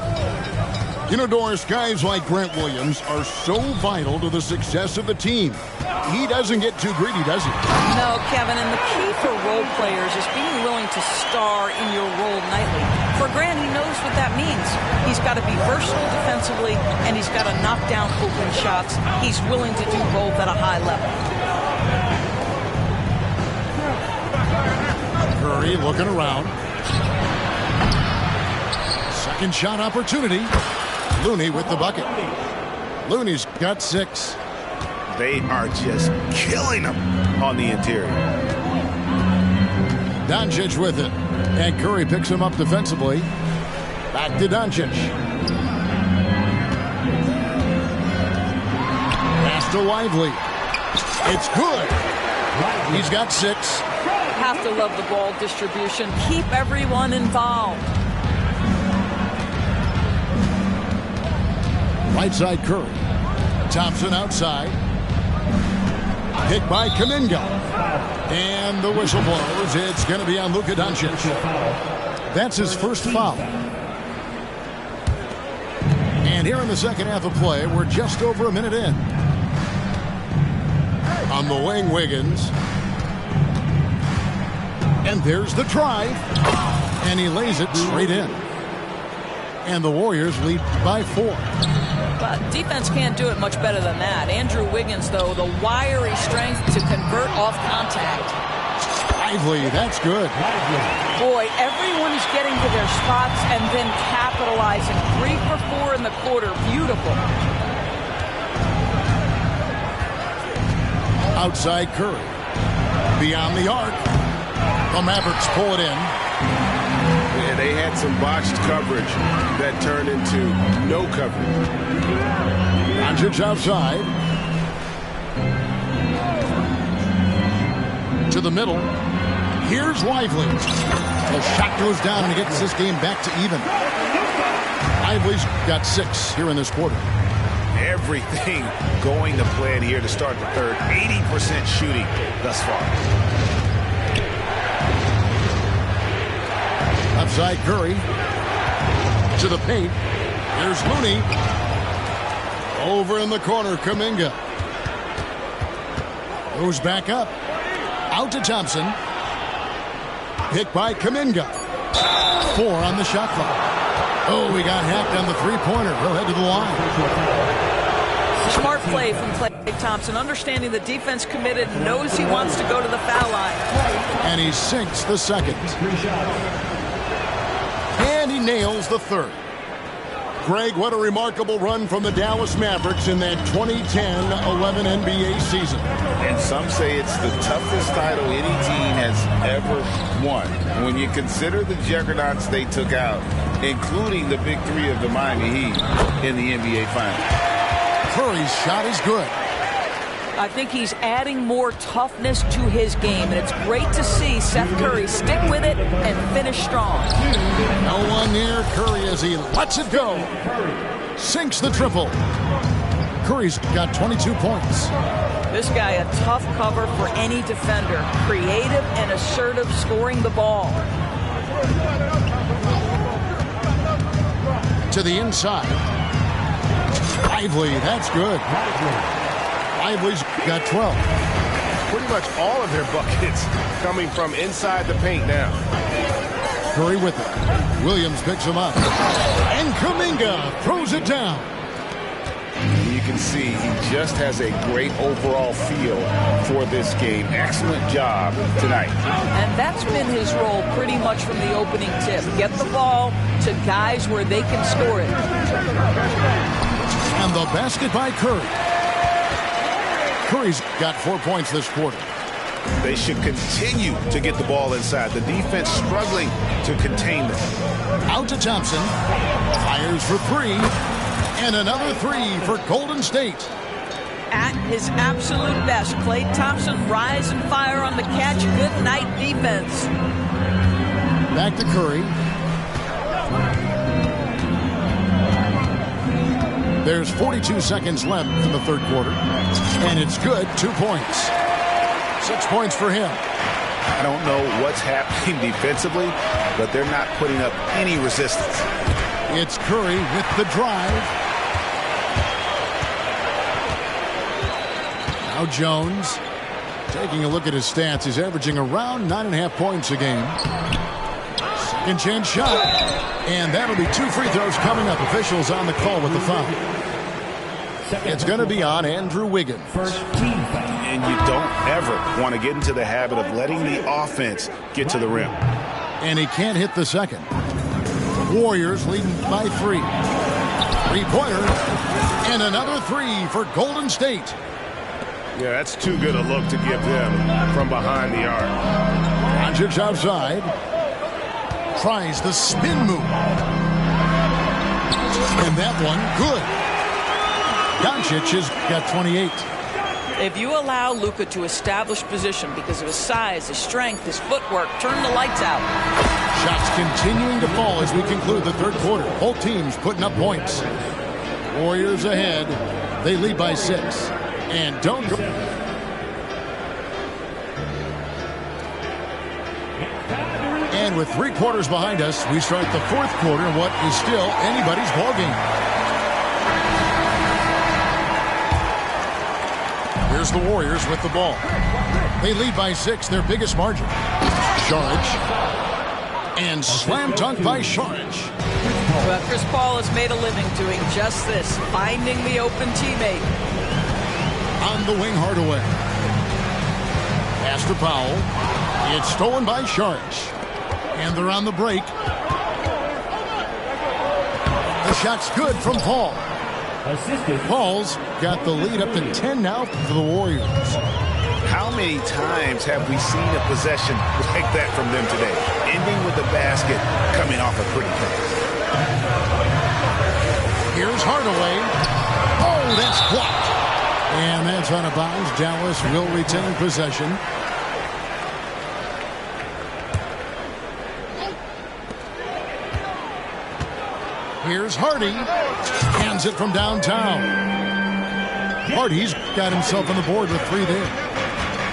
You know, Doris, guys like Grant Williams are so vital to the success of the team. He doesn't get too greedy, does he? No, Kevin, and the key for role players is being willing to star in your role nightly. For Grant, he knows what that means. He's got to be versatile defensively, and he's got to knock down open shots. He's willing to do both at a high level. Curry looking around. Second shot opportunity. Looney with the bucket. Looney's got 6. They are just killing them on the interior. Doncic with it. And Curry picks him up defensively. Back to Doncic. Pass to Lively. It's good. He's got 6. Have to love the ball distribution. Keep everyone involved. Right side Curry. Thompson outside. Hit by Kuminga. And the whistle blows. It's going to be on Luka Doncic. That's his first foul. And here in the second half of play, we're just over a minute in. On the wing, Wiggins. And there's the drive. And he lays it straight in. And the Warriors lead by 4. But defense can't do it much better than that. Andrew Wiggins, though, the wiry strength to convert off contact. Lively, that's good. Boy, everyone is getting to their spots and then capitalizing. 3 for 4 in the quarter. Beautiful. Outside Curry. Beyond the arc. The Mavericks pull it in. Yeah, they had some botched coverage that turned into no coverage. Doncic outside. To the middle. Here's Lively. The shot goes down and he gets this game back to even. Lively's got 6 here in this quarter. Everything going to plan here to start the third. 80% shooting thus far. Outside Curry. To the paint. Here's Looney. Over in the corner, Kuminga. Goes back up. Out to Thompson. Hit by Kuminga. 4 on the shot clock. Oh, we got hacked on the three-pointer. He'll head to the line. Smart play from Klay Thompson. Understanding the defense committed, knows he wants to go to the foul line. And he sinks the second. And he nails the third. Greg, what a remarkable run from the Dallas Mavericks in that 2010-11 NBA season. And some say it's the toughest title any team has ever won. When you consider the juggernauts they took out, including the big 3 of the Miami Heat in the NBA Finals. Curry's shot is good. I think he's adding more toughness to his game, and it's great to see Seth Curry stick with it and finish strong. No one near Curry as he lets it go. Sinks the triple. Curry's got 22 points. This guy a tough cover for any defender. Creative and assertive scoring the ball. To the inside. Lively, that's good. Lively's got 12. Pretty much all of their buckets coming from inside the paint now. Curry with it. Williams picks him up. And Kuminga throws it down. You can see he just has a great overall feel for this game. Excellent job tonight. And that's been his role pretty much from the opening tip. Get the ball to guys where they can score it. And the basket by Curry. Curry's got 4 points this quarter. They should continue to get the ball inside. The defense struggling to contain them. Out to Thompson. Fires for 3. And another 3 for Golden State. at his absolute best. Klay Thompson, rise and fire on the catch. Good night defense. Back to Curry. There's 42 seconds left in the third quarter. And it's good. 2 points. 6 points for him. I don't know what's happening defensively, but they're not putting up any resistance. It's Curry with the drive. Now Jones. Taking a look at his stats, he's averaging around 9.5 points a game. Second chance shot. And that'll be 2 free throws coming up. Officials on the call with the foul. It's going to be on Andrew Wiggins. And you don't ever want to get into the habit of letting the offense get to the rim. And he can't hit the second. Warriors leading by 3. 3-pointer. And another 3 for Golden State. Yeah, that's too good a look to give them from behind the arc. Doncic outside. Tries the spin move. And that one, good. Doncic has got 28. If you allow Luka to establish position because of his size, his strength, his footwork, turn the lights out. Shots continuing to fall as we conclude the third quarter. Both teams putting up points. Warriors ahead. They lead by 6. And don't go. And with 3 quarters behind us, we start the fourth quarter in what is still anybody's ballgame. Here's the Warriors with the ball. They lead by 6, their biggest margin. Saric. And slam dunk by Saric. Well, Chris Paul has made a living doing just this, finding the open teammate. On the wing, Hardaway. Pass to Powell. It's stolen by Saric. And they're on the break. The shot's good from Paul. Paul's got the lead up to 10 now for the Warriors. How many times have we seen a possession like that from them today? Ending with the basket coming off a pretty pass. Here's Hardaway. Oh, that's blocked. And that's out of bounds. Dallas will retain possession. Here's Hardy. Hands it from downtown. Hardy's got himself on the board with 3 there.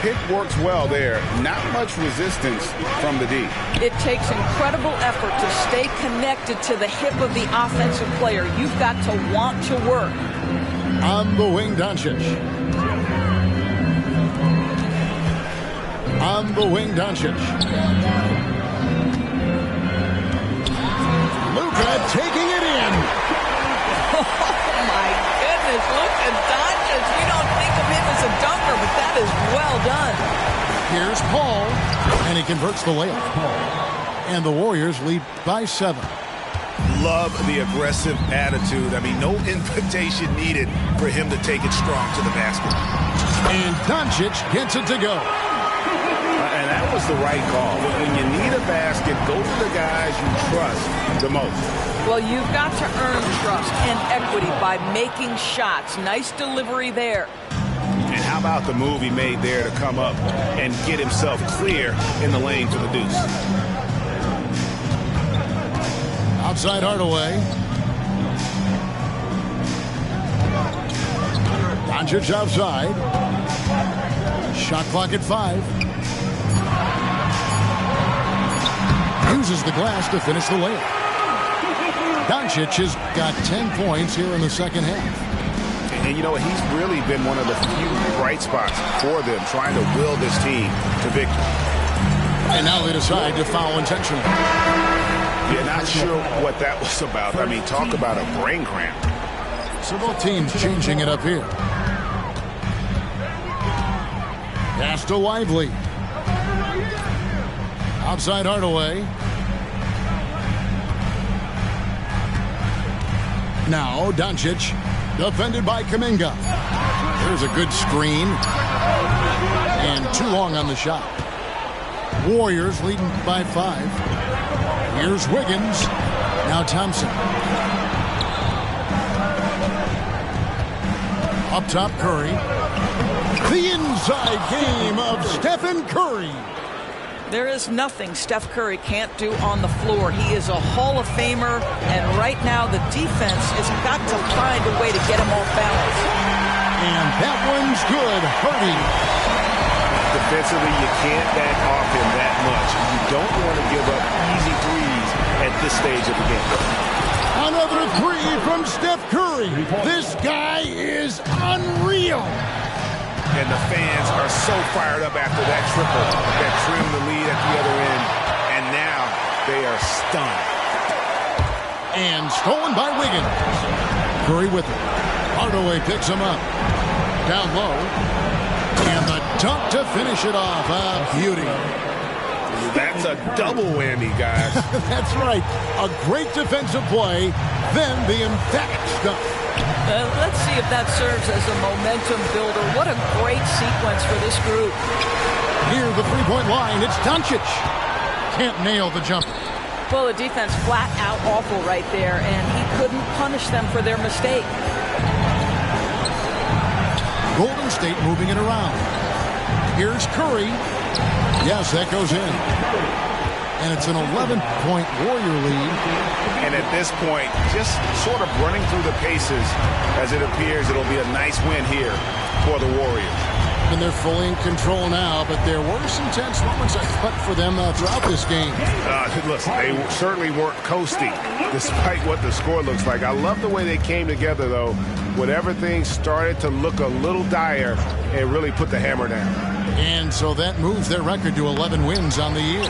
Pick works well there. Not much resistance from the D. It takes incredible effort to stay connected to the hip of the offensive player. You've got to want to work. On the wing, Doncic. On the wing, Doncic. Luka taking it in. Oh, my goodness. Look at Doncic. We don't think of him as a dunker, but that is well done. Here's Paul, and he converts the layup. And the Warriors lead by 7. Love the aggressive attitude. I mean, no invitation needed for him to take it strong to the basket. And Doncic gets it to go. And that was the right call. When you need a basket, go to the guys you trust the most. Well, you've got to earn trust and equity by making shots. Nice delivery there. And how about the move he made there to come up and get himself clear in the lane for the deuce? Outside Hardaway. Doncic outside. Shot clock at 5. Uses the glass to finish the layup. Doncic has got 10 points here in the second half. And you know, he's really been one of the few bright spots for them, trying to will this team to victory. And now they decide to foul intentionally. Yeah, not sure what that was about. I mean, talk about a brain cramp. So both teams changing it up here. Pass to Lively. Outside Hardaway. Now Doncic, defended by Kuminga. There's a good screen. And too long on the shot. Warriors leading by 5. Here's Wiggins. Now Thompson. Up top, Curry. The inside game of Stephen Curry. There is nothing Steph Curry can't do on the floor. He is a Hall of Famer, and right now the defense has got to find a way to get him off balance. And that one's good. Hardy. Defensively, you can't back off him that much. You don't want to give up easy threes at this stage of the game. Another three from Steph Curry. This guy is unreal. And the fans are so fired up after that triple that trimmed the lead at the other end. And now they are stunned. And stolen by Wiggins. Curry with it. Hardaway picks him up. Down low. And the dunk to finish it off. A beauty. That's a double whammy, guys. That's right. A great defensive play, then the emphatic dunk. Let's see if that serves as a momentum builder. What a great sequence for this group. Near the three-point line, it's Doncic. Can't nail the jumper. Well, the defense flat out awful right there, and he couldn't punish them for their mistake. Golden State moving it around. Here's Curry. Yes, that goes in. And it's an 11-point Warrior lead. And at this point, just sort of running through the paces as it appears it'll be a nice win here for the Warriors. And they're fully in control now, but there were some tense moments I thought for them throughout this game. Look, they certainly weren't coasting despite what the score looks like. I love the way they came together, though, when everything started to look a little dire and really put the hammer down. And so that moves their record to 11 wins on the year.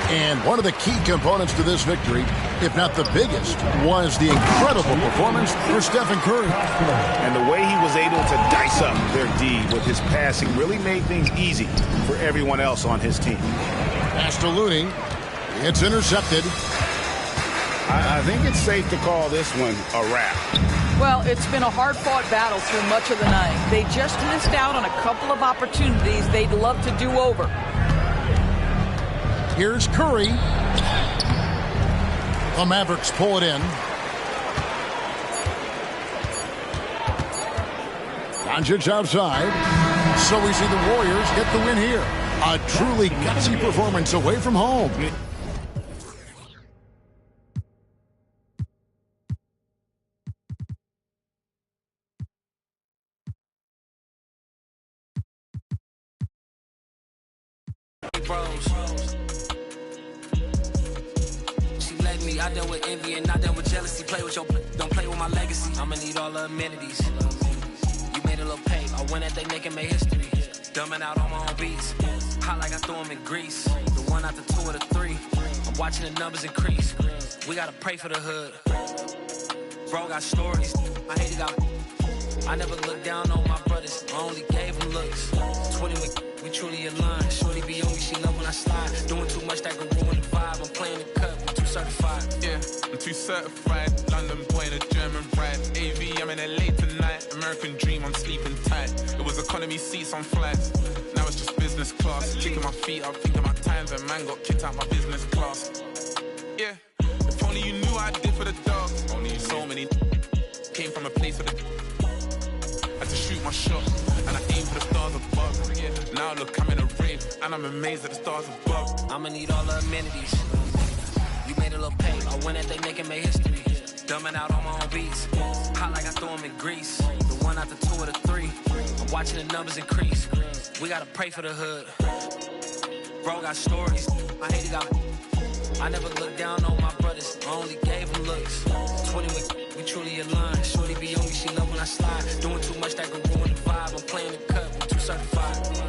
And one of the key components to this victory, if not the biggest, was the incredible performance for Stephen Curry. And the way he was able to dice up their D with his passing really made things easy for everyone else on his team. Pass to Looney. It's intercepted. I think it's safe to call this one a wrap. Well, it's been a hard-fought battle through much of the night. They just missed out on a couple of opportunities they'd love to do over. Here's Curry. The Mavericks pull it in. Doncic outside. So we see the Warriors get the win here. A truly gutsy performance away from home. She let me, I dealt with envy and I dealt with jealousy. Play with your, don't play with my legacy. I'ma need all the amenities. You made a little pay, I went at they neck and made history. Dumbing out on my own beats. Hot like I threw them in Greece. The one out the two or the three. I'm watching the numbers increase. We gotta pray for the hood. Bro got stories. I hate it out. I never looked down on my brothers. I only gave them looks. 20 we truly aligned. Shorty be on me, she love when I slide. Doing too much that could ruin the vibe. I'm playing the cut, I'm too certified. Yeah, I'm too certified. London boy in a German ride. AV, I'm in LA tonight. American dream, I'm sleeping tight. It was economy seats on flights. Now it's just business class. Kicking my feet up, thinking my times. And man got kicked out my business class. Yeah, if only you knew what I did for the dogs. Only so many came from a place of the had to shoot my shot, and I aim for the stars above. Yeah. Now look, I'm in a rave, and I'm amazed at the stars above. I'ma need all the amenities. You made a little pay, I went at they neck and made history. Dumbing out on my own beats. Hot like I threw them in Greece. The one out the two or the three. I'm watching the numbers increase. We gotta pray for the hood. Bro got stories. I hate it out. I never looked down on my brothers. I only gave them looks. 20 we truly aligned. Shorty be on me, she love when I slide. Doing too much that could ruin the vibe. I'm playing the cut, I'm too certified.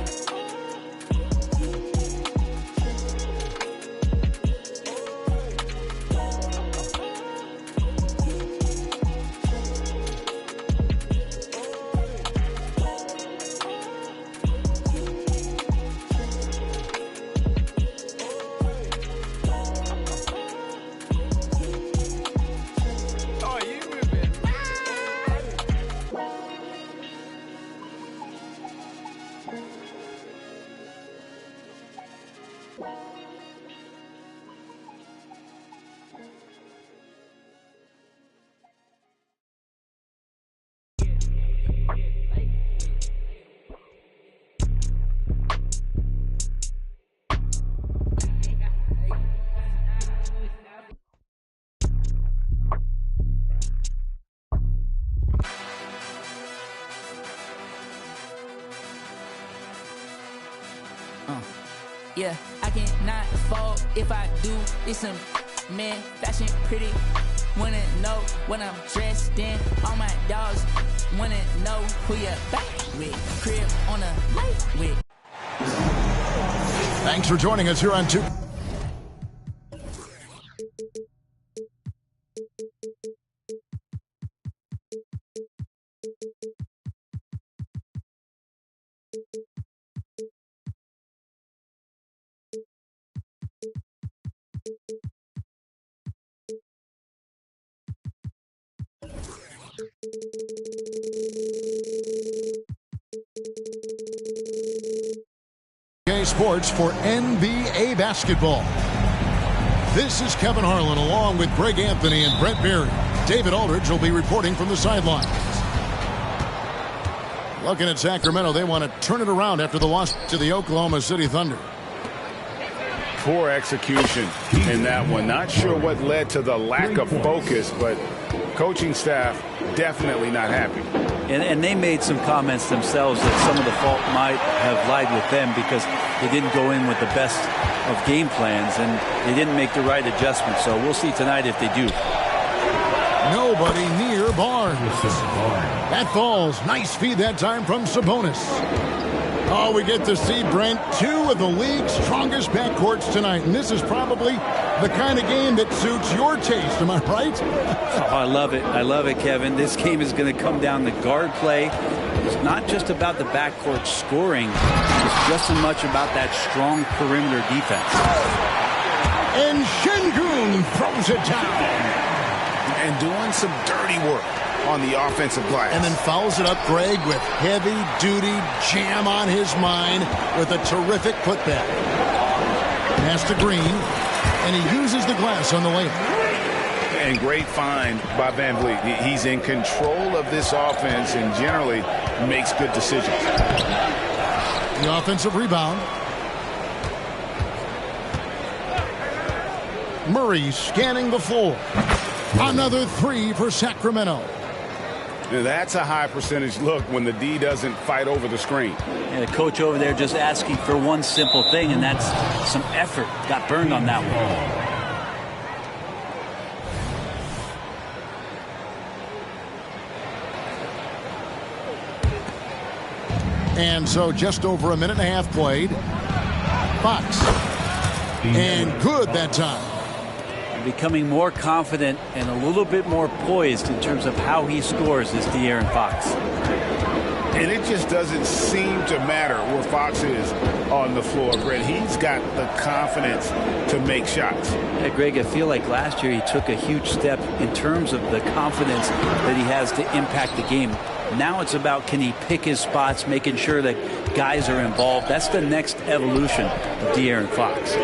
Yeah, I cannot fall if I do. It's some man, fashion pretty. Wanna know what I'm dressed in. All my dogs wanna know who you back with. Crib on a light with. Thanks for joining us here on 2. Sports for NBA basketball. This is Kevin Harlan along with Greg Anthony and Brent Berry. David Aldridge will be reporting from the sidelines. Looking at Sacramento, they want to turn it around after the loss to the Oklahoma City Thunder. Poor execution in that one. Not sure what led to the lack of focus, but coaching staff definitely not happy. And they made some comments themselves that some of the fault might have lied with them because they didn't go in with the best of game plans and they didn't make the right adjustments. So we'll see tonight if they do. Nobody near Barnes. That falls. Nice feed that time from Sabonis. Oh, we get to see, Brent, 2 of the league's strongest backcourts tonight. And this is probably the kind of game that suits your taste. Am I right? Oh, I love it. I love it, Kevin. This game is going to come down to guard play. It's not just about the backcourt scoring. It's just as much about that strong perimeter defense. And Şengün throws it down. And doing some dirty work on the offensive glass. And then fouls it up, Greg, with heavy-duty jam on his mind with a terrific putback. Pass to Green, and he uses the glass on the layup. And great find by Van Vliet. He's in control of this offense and generally makes good decisions. The offensive rebound. Murray scanning the floor. Another 3 for Sacramento. That's a high percentage look when the D doesn't fight over the screen. Yeah, the coach over there just asking for one simple thing, and that's some effort. Got burned on that one. And so just over a minute and a half played. Fox. And good that time. Becoming more confident and a little bit more poised in terms of how he scores is De'Aaron Fox. And it just doesn't seem to matter where Fox is on the floor, Brett. He's got the confidence to make shots. Yeah, Greg, I feel like last year he took a huge step in terms of the confidence that he has to impact the game. Now it's about, can he pick his spots, making sure that guys are involved. That's the next evolution of De'Aaron Fox.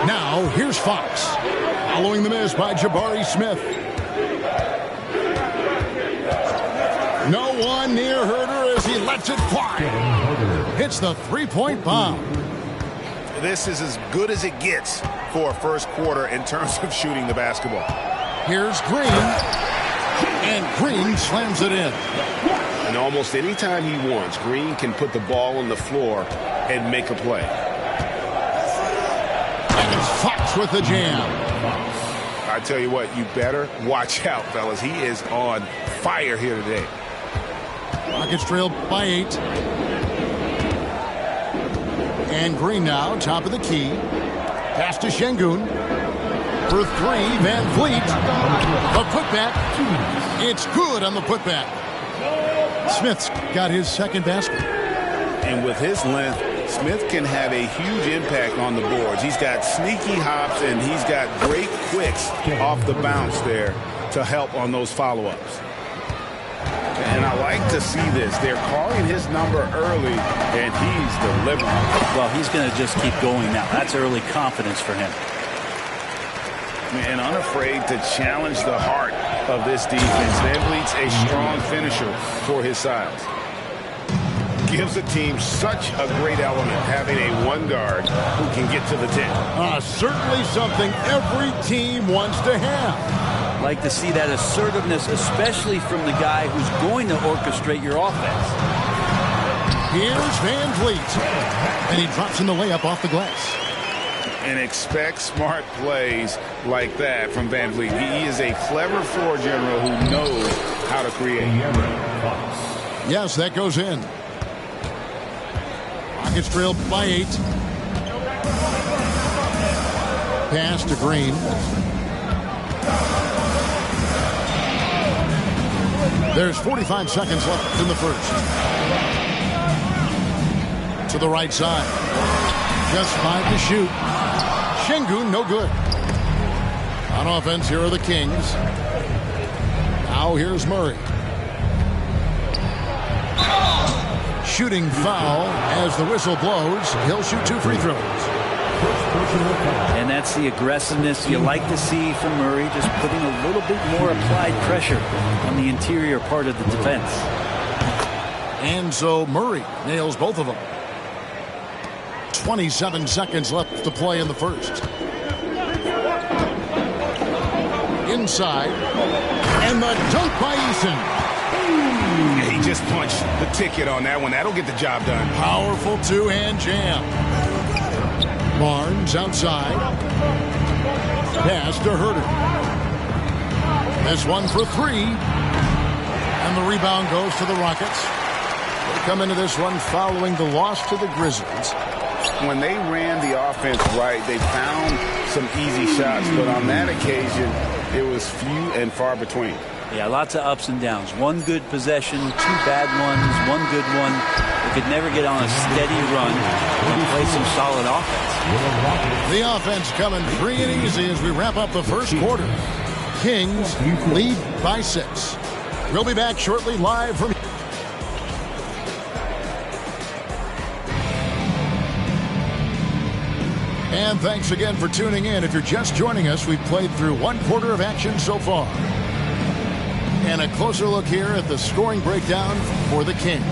Now, here's Fox. Following the miss by Jabari Smith. No one near Herder as he lets it fly. Hits the three-point bomb. This is as good as it gets for a first quarter in terms of shooting the basketball. Here's Green. And Green slams it in. And almost any time he wants, Green can put the ball on the floor and make a play. And it's Fox with the jam. I tell you what, you better watch out, fellas. He is on fire here today. Rockets trailed by 8. And Green now, top of the key. Pass to Şengün. For 3, Van Vliet. A putback. It's good on the putback. Smith's got his second basket. And with his length, Smith can have a huge impact on the boards. He's got sneaky hops, and he's got great quicks off the bounce there to help on those follow-ups. And I like to see this. They're calling his number early, and he's delivering. Well, he's going to just keep going now. That's early confidence for him. Man, unafraid to challenge the heart of this defense. Van Vliet's a strong finisher for his size. Gives the team such a great element having a one guard who can get to the 10. Certainly something every team wants to have. Like to see that assertiveness, especially from the guy who's going to orchestrate your offense. Here's Van Vliet. And he drops in the layup off the glass. And expect smart plays like that from Van Vliet. He is a clever floor general who knows how to create. Yes, that goes in. Rockets trailed by 8. Pass to Green. There's 45 seconds left in the first. To the right side. Just 5 to shoot. Şengün, no good. On offense, here are the Kings. Now here's Murray. Shooting foul as the whistle blows. He'll shoot 2 free throws. And that's the aggressiveness you like to see from Murray, just putting a little bit more applied pressure on the interior part of the defense. And so Murray nails both of them. 27 seconds left to play in the first. Inside. And the dunk by Eason. He just punched the ticket on that one. That'll get the job done. Powerful two-hand jam. Barnes outside. Pass to Herter. This one for 3. And the rebound goes to the Rockets. They come into this one following the loss to the Grizzlies. When they ran the offense right, they found some easy shots. But on that occasion, it was few and far between. Yeah, lots of ups and downs. One good possession, 2 bad ones, one good one. They could never get on a steady run and play some solid offense. The offense coming free and easy as we wrap up the first quarter. Kings lead by 6. We'll be back shortly live from... And thanks again for tuning in. If you're just joining us, we've played through 1 quarter of action so far. And a closer look here at the scoring breakdown for the Kings.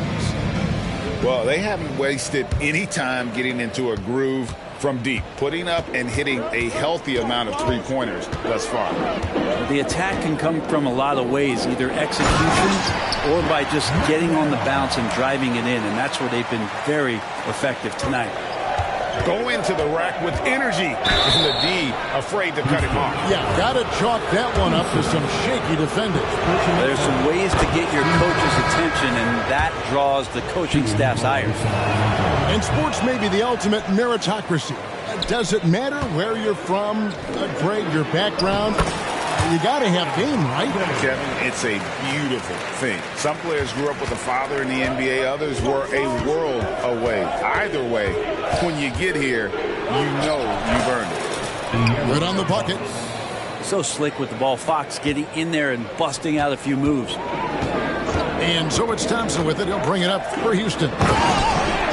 Well, they haven't wasted any time getting into a groove from deep, putting up and hitting a healthy amount of three-pointers thus far. The attack can come from a lot of ways, either execution or by just getting on the bounce and driving it in, and that's where they've been very effective tonight. Go into the rack with energy. And the D afraid to cut him off. Yeah, got to chalk that one up to some shaky defending. There's some ways to get your coach's attention, and that draws the coaching staff's ire. And sports may be the ultimate meritocracy. Does it matter where you're from, Greg, your background? You got to have game, right? Kevin, it's a beautiful thing. Some players grew up with a father in the NBA. Others were a world away. Either way, when you get here, you know you've earned it. Good on the bucket. So slick with the ball. Fox getting in there and busting out a few moves. And so it's Thompson with it. He'll bring it up for Houston.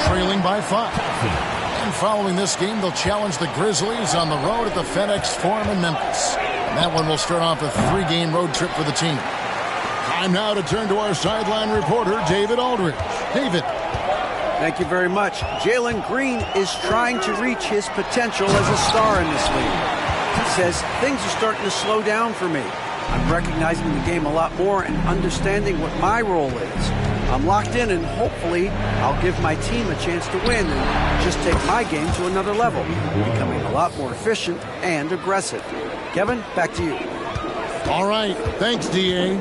Trailing by 5. And following this game, they'll challenge the Grizzlies on the road at the FedEx Forum in Memphis. That one will start off a 3-game road trip for the team. Time now to turn to our sideline reporter, David Aldridge. David. Thank you very much. Jalen Green is trying to reach his potential as a star in this league. He says things are starting to slow down for me. I'm recognizing the game a lot more and understanding what my role is. I'm locked in, and hopefully I'll give my team a chance to win and just take my game to another level, becoming a lot more efficient and aggressive. Kevin, back to you. All right. Thanks, D.A.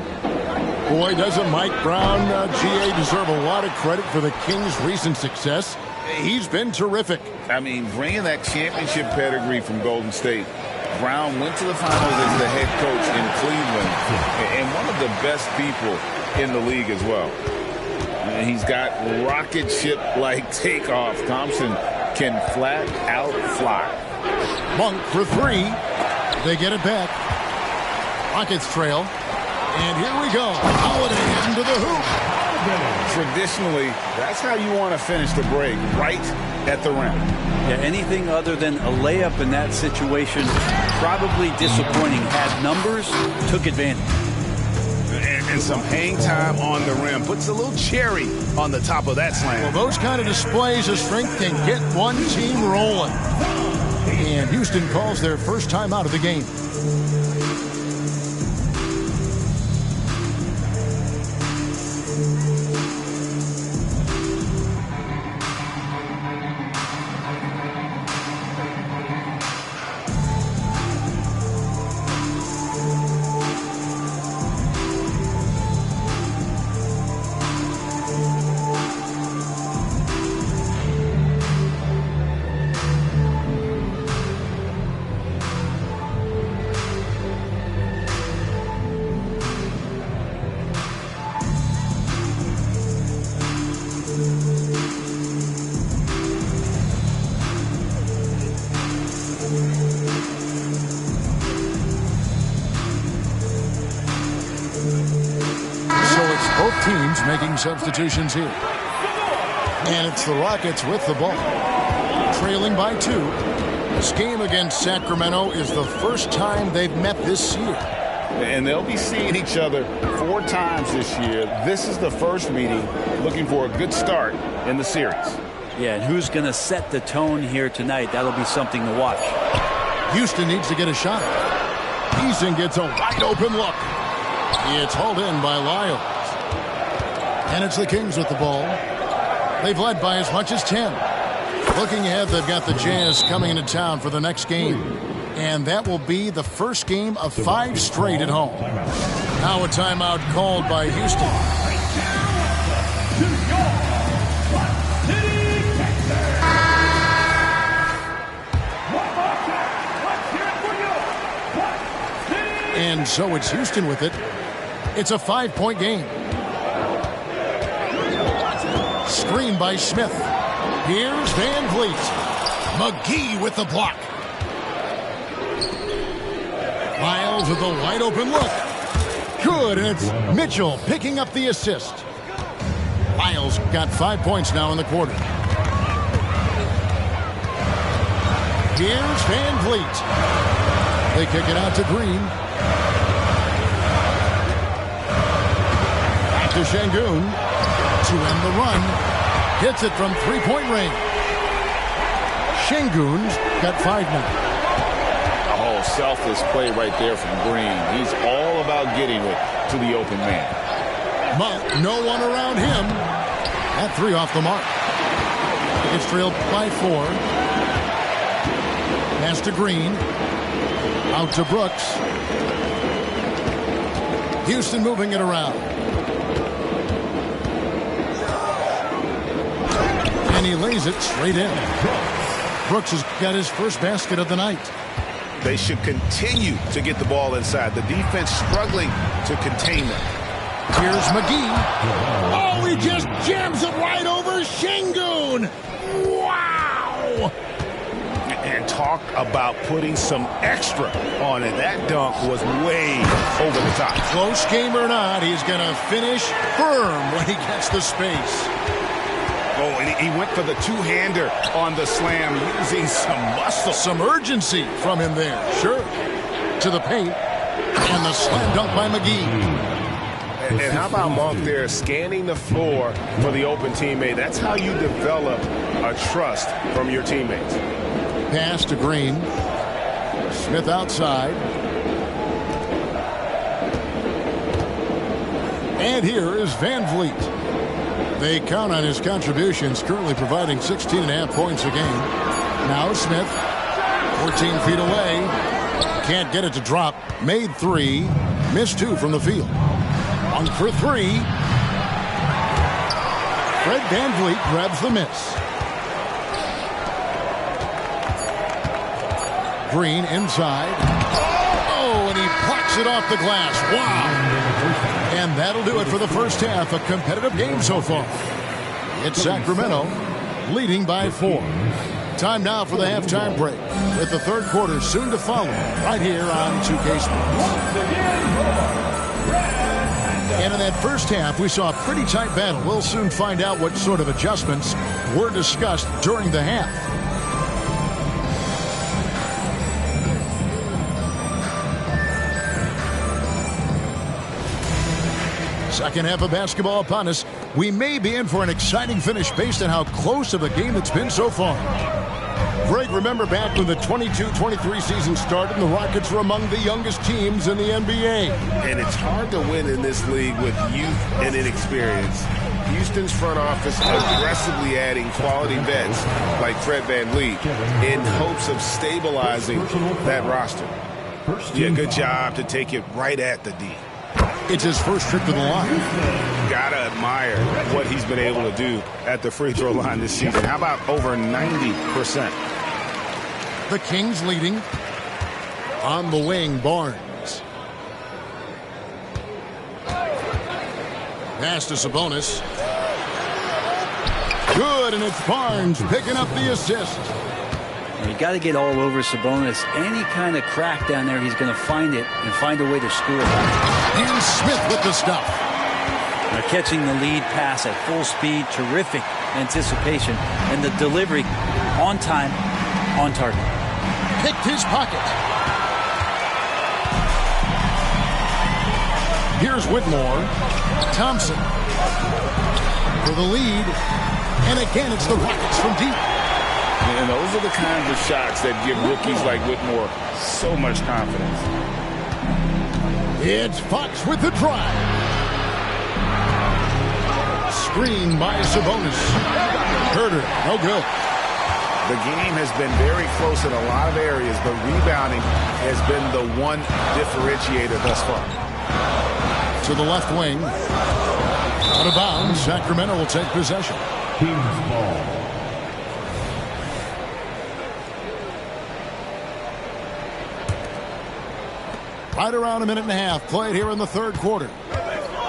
Boy, doesn't Mike Brown, G.A., deserve a lot of credit for the Kings' recent success. He's been terrific. I mean, bringing that championship pedigree from Golden State. Brown went to the finals as the head coach in Cleveland, and one of the best people in the league as well. And he's got rocket ship-like takeoff. Thompson can flat out fly. Monk for 3. They get it back. Rockets trail. And here we go. Holiday into the hoop. Traditionally, that's how you want to finish the break, right at the rim. Yeah, anything other than a layup in that situation, probably disappointing. Had numbers, took advantage. And some hang time on the rim. Puts a little cherry on the top of that slam. Well, those kind of displays of strength can get one team rolling. And Houston calls their first time out of the game. Both teams making substitutions here. And it's the Rockets with the ball. Trailing by 2. This game against Sacramento is the first time they've met this year. And they'll be seeing each other 4 times this year. This is the first meeting, looking for a good start in the series. Yeah, and who's going to set the tone here tonight? That'll be something to watch. Houston needs to get a shot. Eason gets a wide open look. It's hauled in by Lyles. And it's the Kings with the ball. They've led by as much as 10. Looking ahead, they've got the Jazz coming into town for the next game. And that will be the first game of 5 straight at home. Now a timeout called by Houston. And so it's Houston with it. It's a 5-point game. Screen by Smith. Here's Van Vliet. McGee with the block. Lyles with a wide open look. Good, and it's Mitchell picking up the assist. Lyles got 5 points now in the quarter. Here's Van Vliet. They kick it out to Green. Back to Şengün to end the run. Hits it from 3-point range. Şengün's got 5 now. Oh, selfless play right there from Green. He's all about getting it to the open man. Monk, no one around him. That 3 off the mark. It's trailed by 4. Pass to Green. Out to Brooks. Houston moving it around. And he lays it straight in. Brooks has got his first basket of the night. They should continue to get the ball inside. The defense struggling to contain them. Here's McGee. Oh, he just jams it right over Şengün. Wow! And talk about putting some extra on it. That dunk was way over the top. Close game or not, he's going to finish firm when he gets the space. Oh, and he went for the two-hander on the slam, using some muscle. Some urgency from him there. Sure. To the paint. And the slam dunk by McGee. And how about Monk there scanning the floor for the open teammate? That's how you develop a trust from your teammates. Pass to Green. Smith outside. And here is Van Vliet. They count on his contributions, currently providing 16.5 points a game. Now Smith, 14 feet away. Can't get it to drop. Made 3. Missed 2 from the field. 1 for 3. Fred VanVleet grabs the miss. Green inside. Oh, and he plucks it off the glass. Wow. And that'll do it for the first half. A competitive game so far. It's Sacramento leading by 4. Time now for the halftime break, with the third quarter soon to follow right here on 2K Sports. And in that first half, we saw a pretty tight battle. We'll soon find out what sort of adjustments were discussed during the half. Second half of basketball upon us. We may be in for an exciting finish based on how close of a game it's been so far. Greg, remember back when the 22-23 season started, the Rockets were among the youngest teams in the NBA. And it's hard to win in this league with youth and inexperience. Houston's front office aggressively adding quality vets like Fred VanVleet in hopes of stabilizing that roster. Yeah, good job to take it right at the D. It's his first trip to the line. Gotta admire what he's been able to do at the free throw line this season. How about over 90%? The Kings leading. On the wing, Barnes. Pass to Sabonis. Good, and it's Barnes picking up the assist. You got to get all over Sabonis. Any kind of crack down there, he's going to find it and find a way to score. And Smith with the stuff. Now catching the lead pass at full speed, terrific anticipation, and the delivery on time, on target. Picked his pocket. Here's Whitmore. Thompson for the lead. And again, it's the Rockets from deep. And those are the kinds of shots that give rookies like Whitmore so much confidence. It's Fox with the drive. Screen by Sabonis. Herter, no good. The game has been very close in a lot of areas, but rebounding has been the one differentiator thus far. To the left wing. Out of bounds. Sacramento will take possession. Kings ball. Right around a minute and a half played here in the third quarter.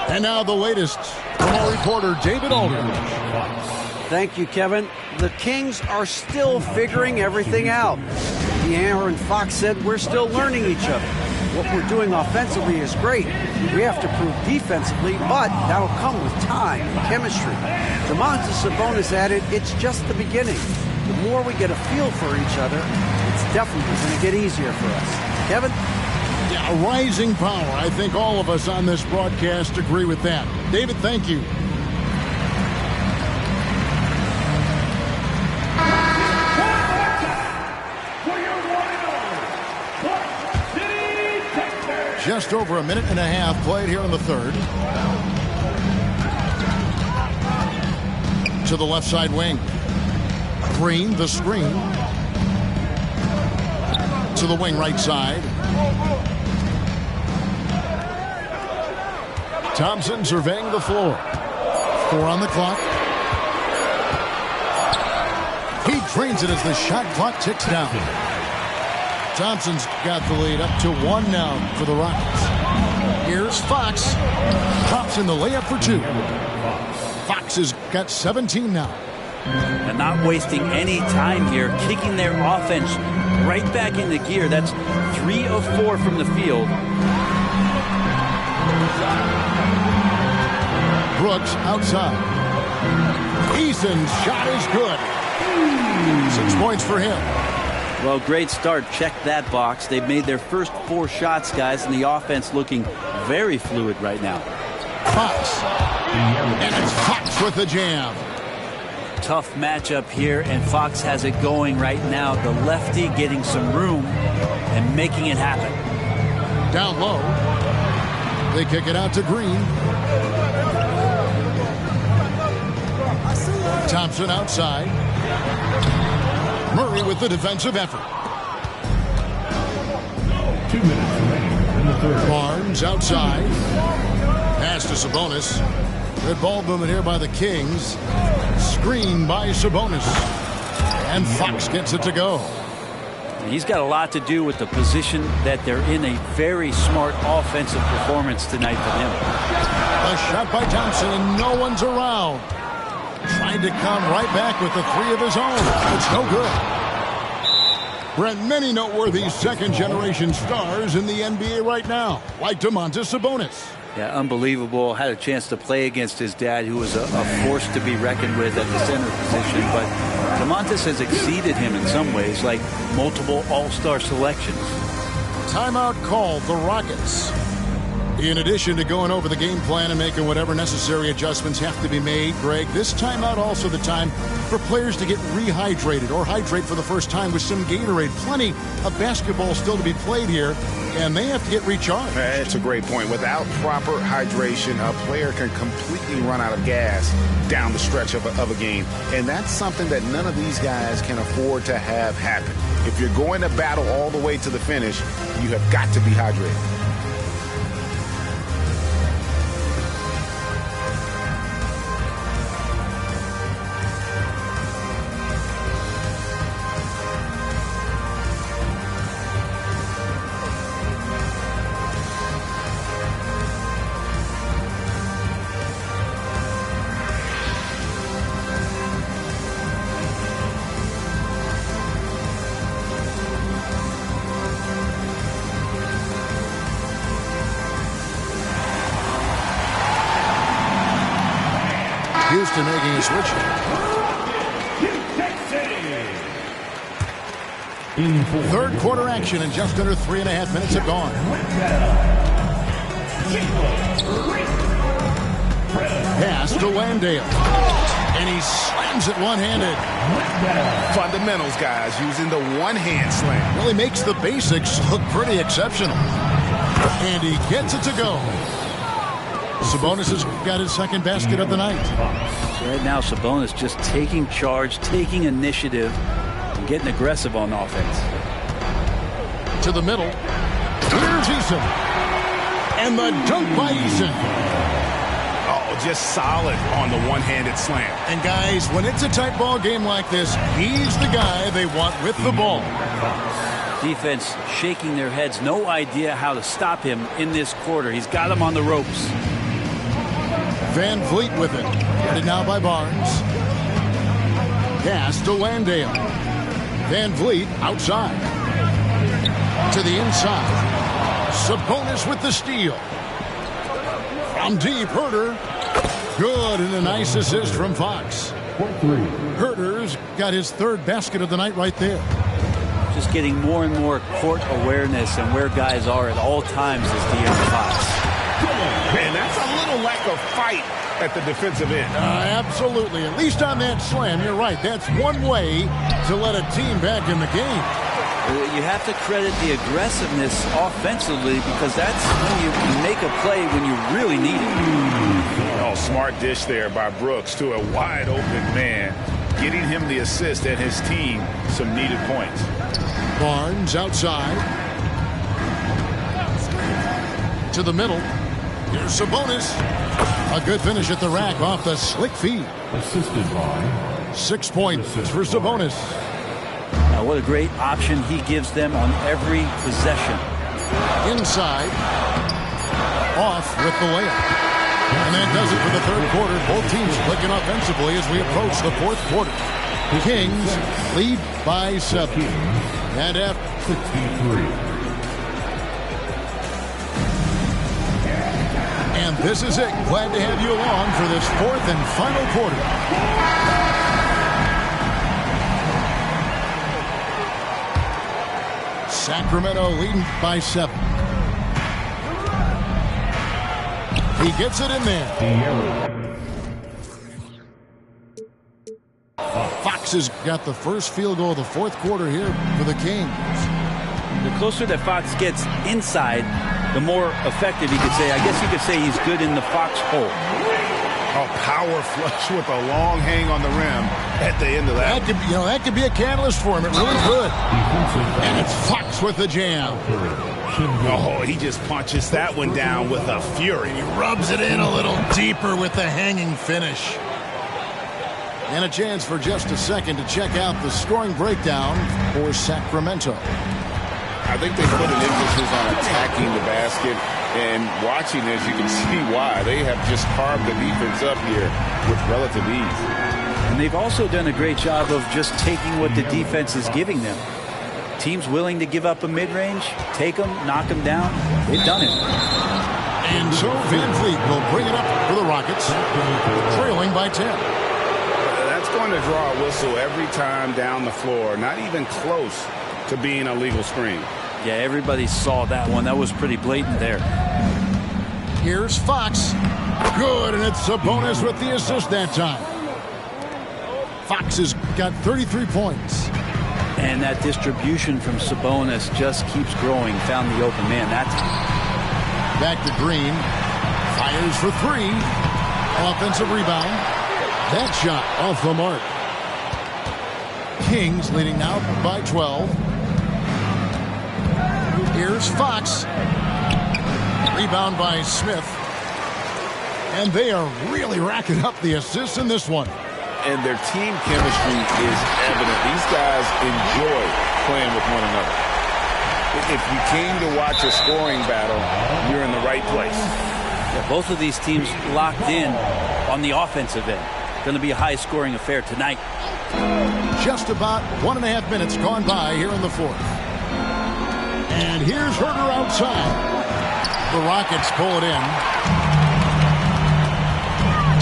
And now the latest from our reporter, David Aldridge. Thank you, Kevin. The Kings are still figuring everything out. De'Aaron Fox said we're still learning each other. What we're doing offensively is great. We have to prove defensively, but that'll come with time and chemistry. Domantas Sabonis added, it's just the beginning. The more we get a feel for each other, it's definitely going to get easier for us. Kevin? Yeah, rising power. I think all of us on this broadcast agree with that. David, thank you. Just over a minute and a half played here in the third. To the left side wing. Green, the screen. To the wing right side. Thompson surveying the floor. 4 on the clock. He drains it as the shot clock ticks down. Thompson's got the lead up to 1 now for the Rockets. Here's Fox. Pops in the layup for 2. Fox has got 17 now. And not wasting any time here, kicking their offense right back into gear. That's 3 of 4 from the field. Brooks outside. Eason's shot is good. 6 points for him. Well, great start. Check that box. They've made their first 4 shots, guys, and the offense looking very fluid right now. Fox. And it's Fox with the jam. Tough matchup here, and Fox has it going right now. The lefty getting some room and making it happen. Down low. They kick it out to Green. Thompson outside. Murray with the defensive effort. 2 minutes remaining in the third. Barnes outside. Pass to Sabonis. Good ball movement here by the Kings. Screen by Sabonis. And Fox gets it to go. He's got a lot to do with the position that they're in. A very smart offensive performance tonight from him. A shot by Thompson, and no one's around. Tried to come right back with the 3 of his own. It's no good. Brent, many noteworthy second-generation stars in the NBA right now, like Domantas Sabonis. Yeah, unbelievable. Had a chance to play against his dad, who was a force to be reckoned with at the center position. But Domantas has exceeded him in some ways, like multiple all-star selections. Timeout called, the Rockets. In addition to going over the game plan and making whatever necessary adjustments have to be made, Greg, this timeout also the time for players to get rehydrated or hydrate for the first time with some Gatorade. Plenty of basketball still to be played here, and they have to get recharged. That's a great point. Without proper hydration, a player can completely run out of gas down the stretch of a game. And that's something that none of these guys can afford to have happen. If you're going to battle all the way to the finish, you have got to be hydrated. Houston making a switch. Third quarter action, and just under 3.5 minutes have gone. Pass to Landale. And he slams it one-handed. Fundamentals, guys, using the one-hand slam. Really makes the basics look pretty exceptional. And he gets it to go. Sabonis has got his second basket of the night. Right now, Sabonis just taking charge, taking initiative, and getting aggressive on offense. To the middle. Here's Eason. And the dunk by Eason. Oh, just solid on the one-handed slam. And guys, when it's a tight ball game like this, he's the guy they want with the ball. Defense shaking their heads. No idea how to stop him in this quarter. He's got him on the ropes. Van Vliet with it. Got it now by Barnes. Pass to Landale. Van Vliet outside. To the inside. Sabonis with the steal. From deep, Herter. Good, and a nice assist from Fox. Herter's got his third basket of the night right there. Just getting more and more court awareness and where guys are at all times is De'Aaron Fox. Man, that's a little lack of fight at the defensive end. Absolutely. At least on that slam, you're right. That's one way to let a team back in the game. You have to credit the aggressiveness offensively because that's when you can make a play when you really need it. Oh, smart dish there by Brooks to a wide open man, getting him the assist and his team some needed points. Barnes outside. To the middle. Here's Sabonis. A good finish at the rack off the slick feed. Assisted by 6 points for Sabonis. Now, what a great option he gives them on every possession. Inside. Off with the layup. And that does it for the third quarter. Both teams clicking offensively as we approach the fourth quarter. The Kings lead by 7. And after 63. And this is it. Glad to have you along for this fourth and final quarter. Sacramento leading by 7. He gets it in there. Fox has got the first field goal of the fourth quarter here for the Kings. The closer that Fox gets inside, the more effective he could say. I guess you could say he's good in the Fox hole. A power flush with a long hang on the rim at the end of that. That could be a catalyst for him. It really could. And it's Fox with the jam. Oh, he just punches that one down with a fury. He rubs it in a little deeper with the hanging finish. And a chance for just a second to check out the scoring breakdown for Sacramento. I think they put an emphasis on attacking the basket, and watching this, you can see why. They have just carved the defense up here with relative ease. And they've also done a great job of just taking what the defense is giving them. Teams willing to give up a mid-range, take them, knock them down. They've done it. And so Van Vliet will bring it up for the Rockets, trailing by 10. That's going to draw a whistle every time down the floor. Not even close to being a legal screen. Yeah, everybody saw that one. That was pretty blatant there. Here's Fox. Good, and it's Sabonis with the assist that time. Fox has got 33 points. And that distribution from Sabonis just keeps growing. Found the open man that time. Back to Green. Fires for 3. Offensive rebound. That shot off the mark. Kings leading now by 12. Here's Fox. Rebound by Smith. And they are really racking up the assists in this one. And their team chemistry is evident. These guys enjoy playing with one another. If you came to watch a scoring battle, you're in the right place. Yeah, both of these teams locked in on the offensive end. Going to be a high-scoring affair tonight. Just about 1.5 minutes gone by here in the fourth. And here's Herter outside. The Rockets pull it in.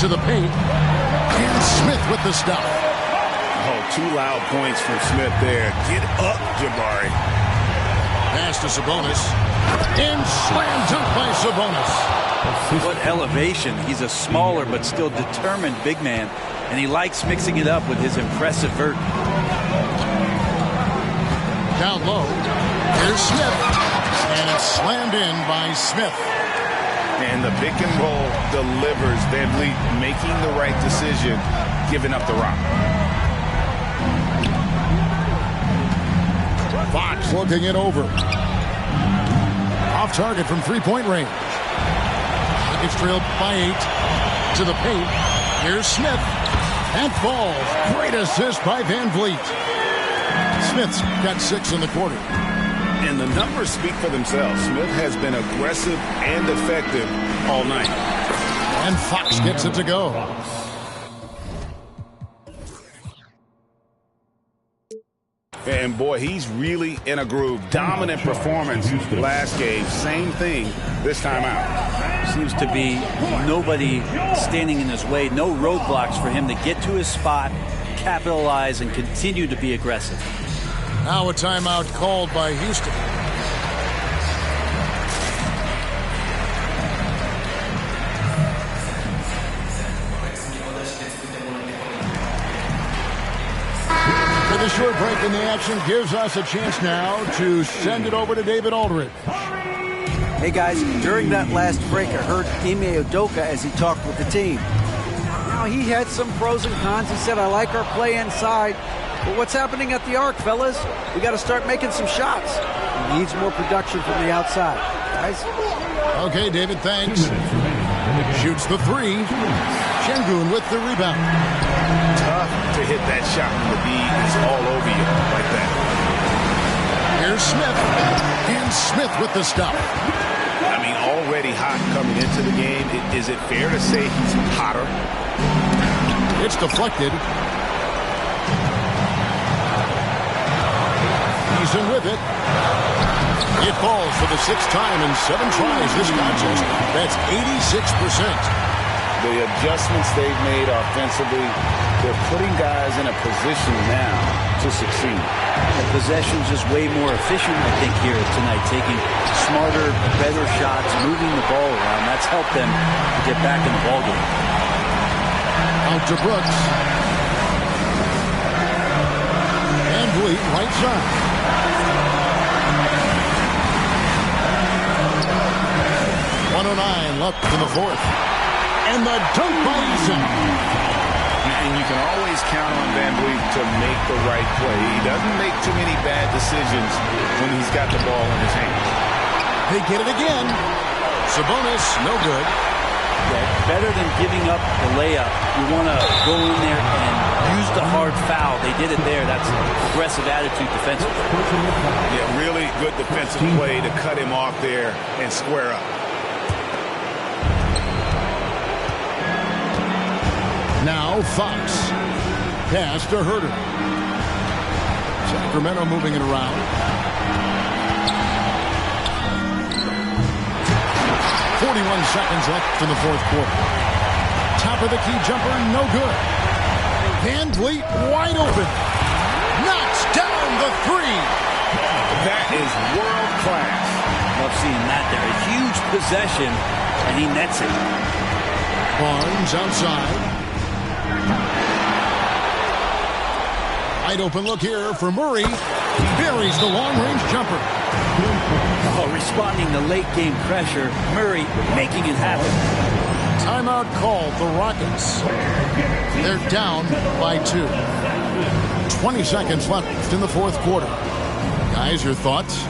To the paint. And Smith with the stop. Oh, 2 loud points from Smith there. Get up, Jabari. Pass to Sabonis. And slam dunk by Sabonis. What elevation. He's a smaller but still determined big man, and he likes mixing it up with his impressive vert. Down low. Here's Smith. And it's slammed in by Smith. And the pick and roll delivers. Van Vliet making the right decision, giving up the rock. Fox looking it over. Off target from three-point range. It's trailed by 8 to the paint. Here's Smith. And falls. Great assist by Van Vliet. Smith's got 6 in the quarter. And the numbers speak for themselves. Smith has been aggressive and effective all night. And Fox gets it to go. And boy, he's really in a groove. Dominant performance last game. Same thing this time out. Seems to be nobody standing in his way. No roadblocks for him to get to his spot, capitalize, and continue to be aggressive. Now a timeout called by Houston. The short break in the action gives us a chance now to send it over to David Aldridge. Hey guys, during that last break I heard Ime Udoka as he talked with the team. Now he had some pros and cons. He said, I like our play inside, but what's happening at the arc, fellas? We got to start making some shots. He needs more production from the outside. Guys? Okay, David, thanks. Shoots the 3. Şengün with the rebound. Tough to hit that shot when the D is all over you like that. Here's Smith. And Smith with the stop. I mean, already hot coming into the game. Is it fair to say he's hotter? It's deflected. He's in with it. It falls for the 6th time in 7 tries this contest. That's 86%. The adjustments they've made offensively, they're putting guys in a position now to succeed. The possession's just way more efficient, I think, here tonight, taking smarter, better shots, moving the ball around. That's helped them to get back in the ballgame. Out to Brooks. Van Vliet, right side. .109 left in the 4th. And the dunk by Eason. And you can always count on Van Vliet to make the right play. He doesn't make too many bad decisions when he's got the ball in his hands. They get it again. Sabonis, no good. Yeah, better than giving up the layup. You want to go in there and use the hard foul. They did it there. That's aggressive attitude defensively. Yeah, really good defensive play to cut him off there and square up. Now Fox. Pass to Huerter. Sacramento moving it around. .41 left in the 4th quarter. Top of the key jumper, no good. Van Vliet wide open. Knocks down the 3. That is world class. Love seeing that there. A huge possession, and he nets it. Barnes outside. Wide open look here for Murray. He buries the long-range jumper. Oh, responding to late-game pressure. Murray making it happen. Timeout called the Rockets. They're down by 2. 20 seconds left in the 4th quarter. Guys, your thoughts?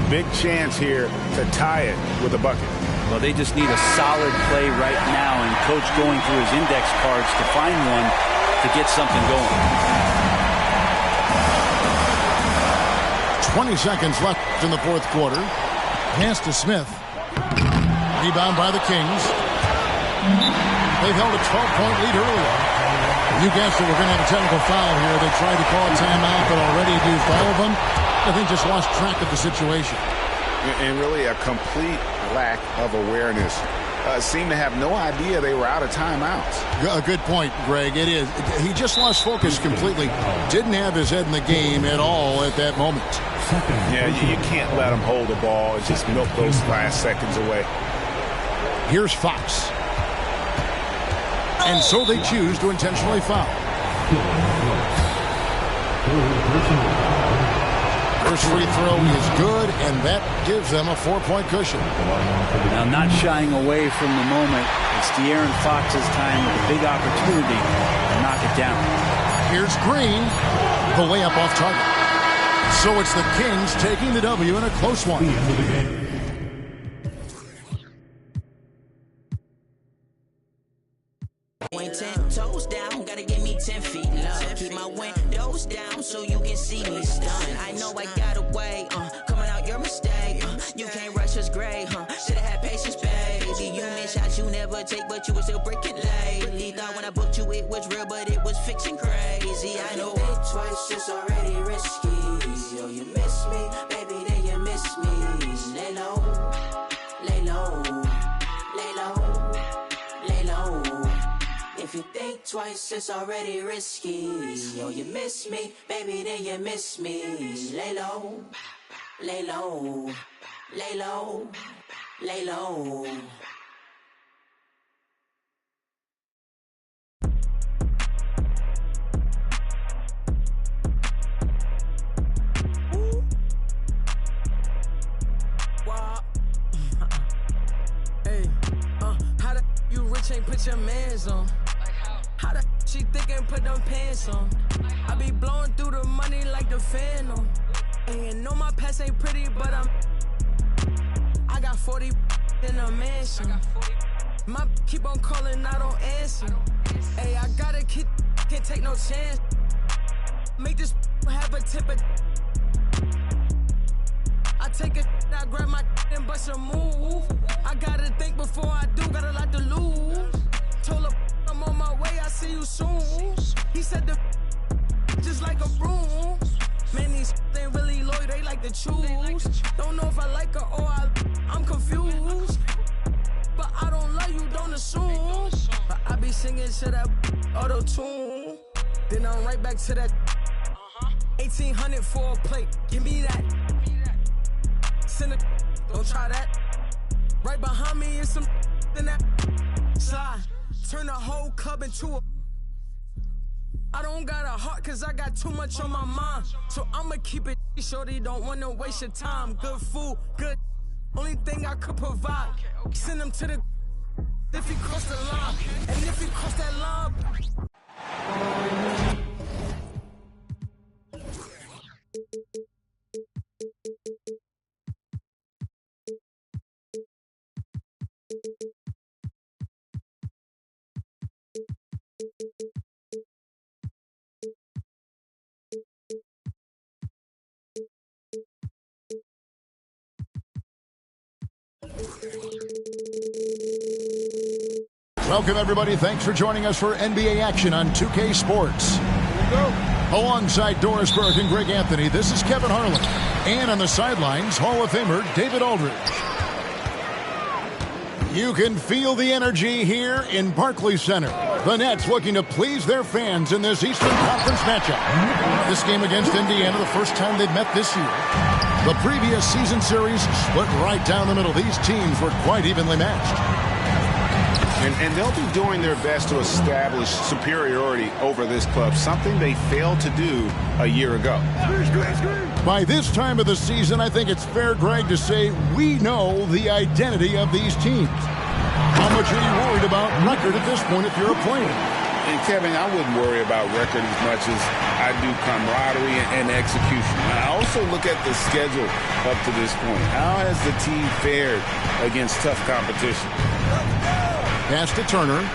Big chance here to tie it with a bucket. Well, they just need a solid play right now, and Coach going through his index cards to find one to get something going. 20 seconds left in the 4th quarter. Pass to Smith. Rebound by the Kings. They've held a 12-point lead earlier. You guessed it, we're going to have a technical foul here. They tried to call a timeout, but already used all of them. I think just lost track of the situation. And really a complete lack of awareness seemed to have no idea they were out of timeouts. A good point, Greg. It is. He just lost focus completely. Didn't have his head in the game at all at that moment. Yeah, you can't let him hold the ball and just milk those 5 seconds away. Here's Fox. And so they choose to intentionally foul. First free throw is good, and that gives them a 4-point cushion. Now, not shying away from the moment. It's De'Aaron Fox's time with a big opportunity to knock it down. Here's Green. The layup off target. So it's the Kings taking the W in a close one. When 10 toes down, gotta give me 10 feet love. Keep my windows down so you can see me stunned. I know I got away, coming out your mistake. You can't rush us great, should've had patience, baby. You miss shots you never take, but you were still breaking lately. Thought when I booked you it was real, but it was fiction crazy. I know think twice, it's already risky. Yo, you miss me, baby, then you miss me. Lay low, lay low, lay low, lay low. If you think twice, it's already risky. Yo, you miss me, baby, then you miss me. Lay low, lay low, lay low, lay low. Hey, how the you rich ain't put your mans on? How the she thick and put them pants on? I be blowing through the money like the Phantom. And know my past ain't pretty, but I got 40 in a mansion. My keep on calling, I don't answer. Hey, I got a kid, can't take no chance. Make this have a tip of. I take it, I grab my and bust a move. I gotta think before I do, got a lot to lose. Told her I'm on my way, I see you soon. He said the just like a broom. Man, these ain't really loyal, they like to choose. Don't know if I like her or I'm confused. But I don't love you, don't assume. But I be singing to that auto-tune. Then I'm right back to that 1800 for a plate, give me that. Don't try that. Right behind me is some in that slide. Turn the whole club into a. I don't got a heart cause I got too much on my mind. So I'ma keep it shorty, don't wanna waste your time. Good food, good. Only thing I could provide. Send him to the if he cross the line. And if he cross that line. Welcome, everybody. Thanks for joining us for NBA action on 2K Sports. Alongside Doris Burke and Greg Anthony, this is Kevin Harlan. And on the sidelines, Hall of Famer David Aldridge. You can feel the energy here in Barclays Center. The Nets looking to please their fans in this Eastern Conference matchup. This game against Indiana, the first time they've met this year. The previous season series split right down the middle. These teams were quite evenly matched. And they'll be doing their best to establish superiority over this club, something they failed to do a year ago. By this time of the season, I think it's fair, Greg, to say we know the identity of these teams. How much are you worried about record at this point if you're a player? And, Kevin, I wouldn't worry about record as much as I do camaraderie and execution. I also look at the schedule up to this point. How has the team fared against tough competition? Pass to Turner.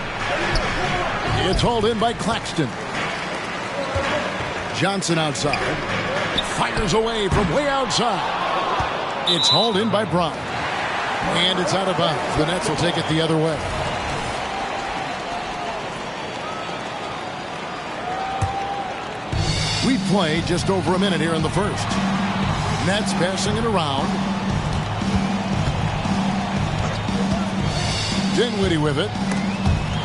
It's hauled in by Claxton. Johnson outside. Fires away from way outside. It's hauled in by Brown. And it's out of bounds. The Nets will take it the other way. We play just over a minute here in the first. Nets passing it around. Dinwiddie with it.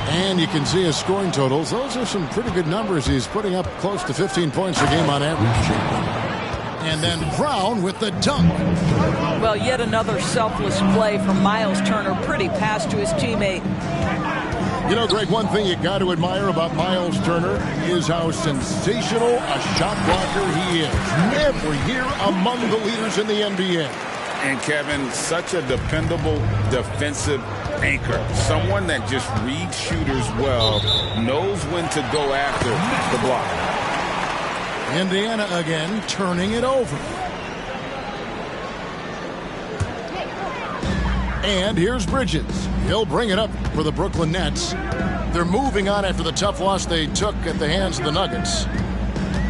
And you can see his scoring totals. Those are some pretty good numbers. He's putting up close to 15 points a game on average. And then Brown with the dunk. Well, yet another selfless play from Miles Turner. Pretty pass to his teammate. You know, Greg, one thing you got to admire about Miles Turner is how sensational a shot blocker he is. Every year among the leaders in the NBA. And Kevin, such a dependable defensive anchor. Someone that just reads shooters well, knows when to go after the block. Indiana again turning it over. And here's Bridges. He'll bring it up for the Brooklyn Nets. They're moving on after the tough loss they took at the hands of the Nuggets.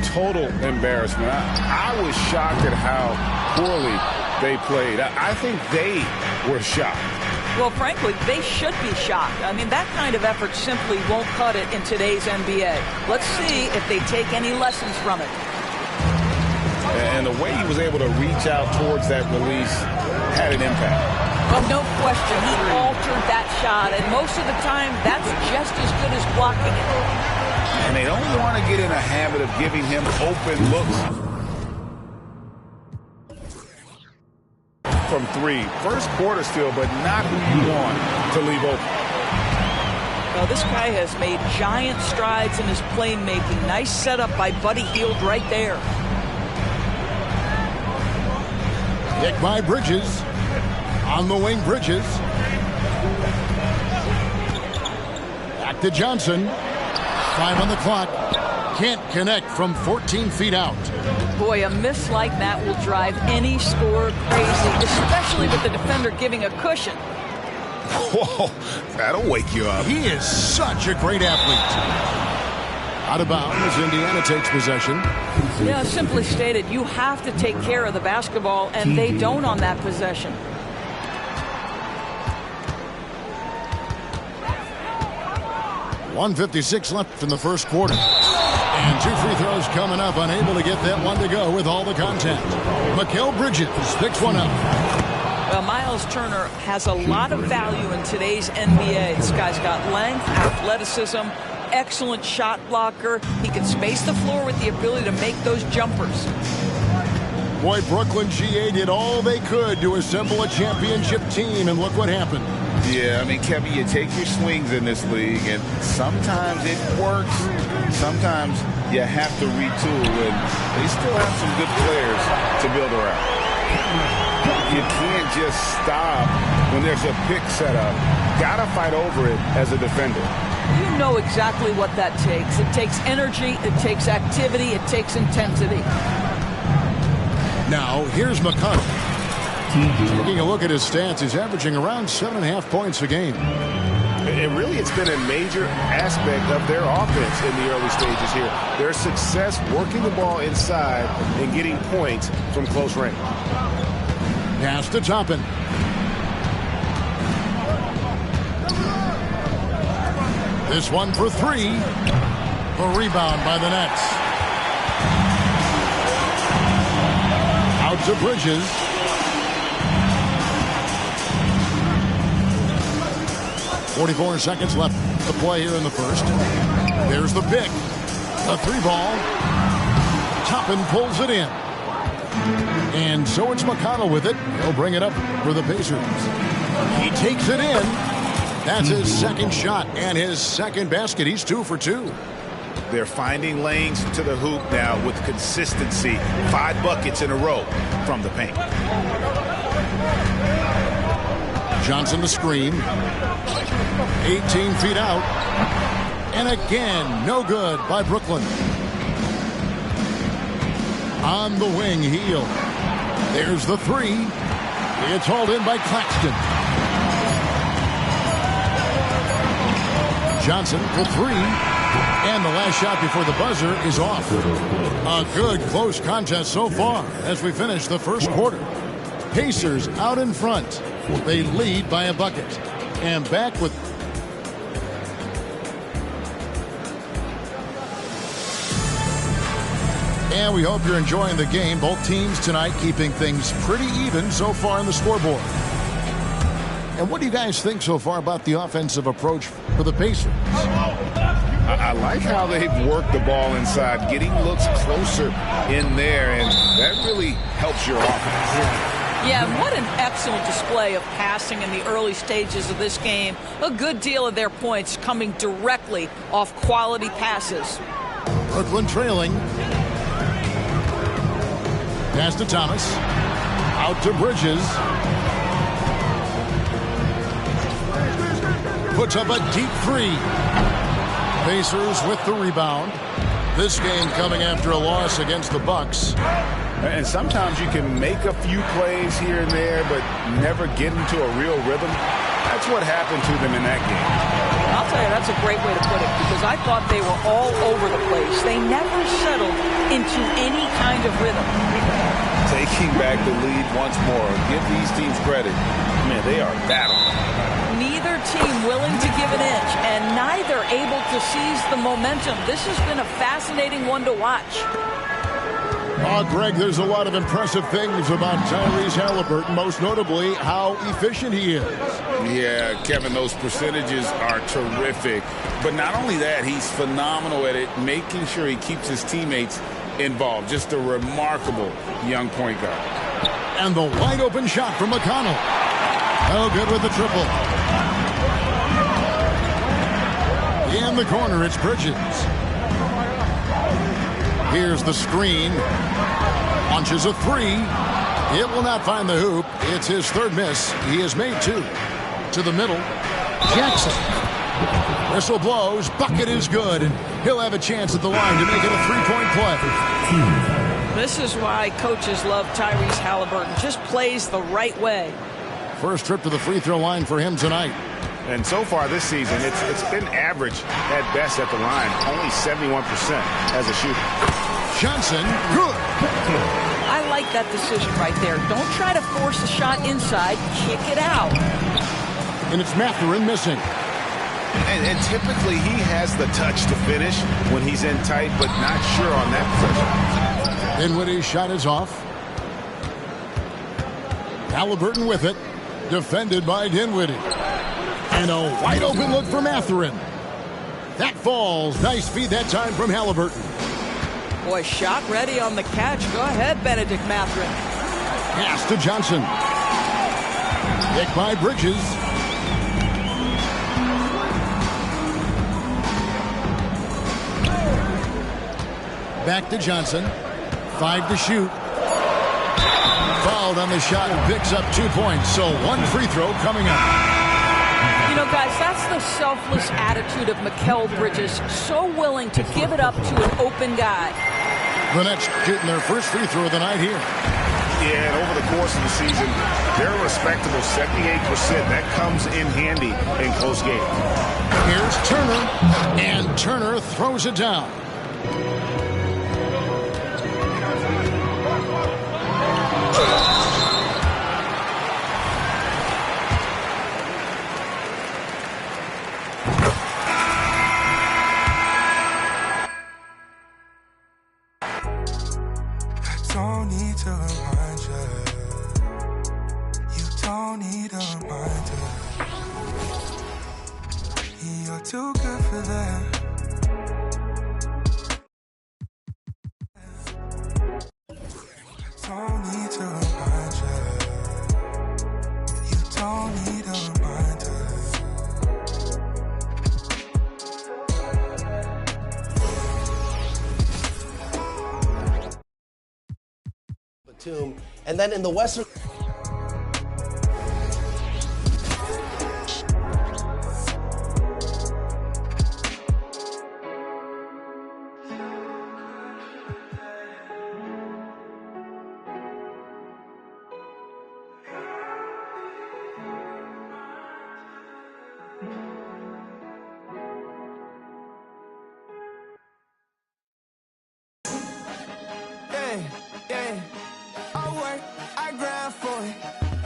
Total embarrassment. I was shocked at how poorly they played. I think they were shocked. Well, frankly, they should be shocked. I mean, that kind of effort simply won't cut it in today's NBA. Let's see if they take any lessons from it. And the way he was able to reach out towards that release had an impact. Well, no question, he altered that shot, and most of the time, that's just as good as blocking it. And they don't want to get in a habit of giving him open looks from three. First quarter still, but not who you want to leave open. Well, this guy has made giant strides in his playmaking. Nice setup by Buddy Hield right there. Hit by Bridges. On the wing, Bridges. Back to Johnson. 5 on the clock. Can't connect from 14 feet out. Boy, a miss like that will drive any scorer crazy, especially with the defender giving a cushion. Whoa, that'll wake you up. He is such a great athlete. Out of bounds as Indiana takes possession. Yeah, simply stated, you have to take care of the basketball, and they don't on that possession. .156 left in the first quarter. And 2 free throws coming up. Unable to get that one to go with all the contact. Mikal Bridges picks one up. Well, Miles Turner has a lot of value in today's NBA. This guy's got length, athleticism, excellent shot blocker. He can space the floor with the ability to make those jumpers. Boy, Brooklyn GA did all they could to assemble a championship team, and look what happened. Yeah, I mean, Kevin, you take your swings in this league, and sometimes it works. Sometimes you have to retool, and they still have some good players to build around. You can't just stop when there's a pick set up. Got to fight over it as a defender. You know exactly what that takes. It takes energy, it takes activity, it takes intensity. Now, here's McConnell. Taking a look at his stats, he's averaging around 7.5 points a game. And really, it's been a major aspect of their offense in the early stages here. Their success working the ball inside and getting points from close range. Pass to Toppin. This one for 3. The rebound by the Nets. Out to Bridges. .44 seconds left to play here in the first. There's the pick. The 3 ball. Toppin pulls it in. And so it's McConnell with it. He'll bring it up for the Pacers. He takes it in. That's his second shot and his second basket. He's 2 for 2. They're finding lanes to the hoop now with consistency. 5 buckets in a row from the paint. Johnson the screen. 18 feet out. And again, no good by Brooklyn. On the wing, Hield. There's the 3. It's hauled in by Claxton. Johnson for 3. And the last shot before the buzzer is off. A good close contest so far as we finish the first quarter. Pacers out in front. They lead by a bucket. And back with... And we hope you're enjoying the game. Both teams tonight keeping things pretty even so far in the scoreboard. And And what do you guys think so far about the offensive approach for the Pacers? I like how they've worked the ball inside, getting looks closer in there, and that really helps your offense. Yeah, and what an excellent display of passing in the early stages of this game. A good deal of their points coming directly off quality passes. Brooklyn trailing. Pass to Thomas. Out to Bridges. Puts up a deep three. Pacers with the rebound. This game coming after a loss against the Bucks. And sometimes you can make a few plays here and there, but never get into a real rhythm. That's what happened to them in that game. I'll tell you, that's a great way to put it, because I thought they were all over the place. They never settled into any kind of rhythm. Taking back the lead once more. Give these teams credit. Man, they are battling. Neither team willing to give an inch, and neither able to seize the momentum. This has been a fascinating one to watch. Oh, Greg, there's a lot of impressive things about Tyrese Haliburton, most notably how efficient he is. Yeah, Kevin, those percentages are terrific. But not only that, he's phenomenal at it, making sure he keeps his teammates involved. Just a remarkable young point guard. And the wide open shot from McConnell. Oh, good with the triple. In the corner, it's Bridges. Here's the screen. Launches a three. It will not find the hoop. It's his third miss. He has made two. To the middle. Jackson. Whistle blows. Bucket is good. And he'll have a chance at the line to make it a three-point play. This is why coaches love Tyrese Haliburton. Just plays the right way. First trip to the free throw line for him tonight. And so far this season, it's been average at best at the line. Only 71% as a shooter. Johnson, good. I like that decision right there. Don't try to force a shot inside. Kick it out. And it's Mathurin missing. And typically he has the touch to finish when he's in tight, but not sure on that possession. Dinwiddie's shot is off. Haliburton with it. Defended by Dinwiddie. And a wide open look for Mathurin. That falls. Nice feed that time from Haliburton. Boy, shot ready on the catch. Go ahead, Benedict Mathurin. Pass to Johnson. Pick by Bridges. Back to Johnson. 5 to shoot. Fouled on the shot and picks up 2 points. So one free throw coming up. You know, guys, that's the selfless attitude of Mikal Bridges. So willing to give it up to an open guy. The Nets shooting their first free throw of the night here. Yeah, and over the course of the season, they're a respectable 78%. That comes in handy in close games. Here's Turner, and Turner throws it down. Don't need to remind you. You don't need a reminder. You're too good for that. Don't need to remind you. You don't need a reminder. And then in the Western...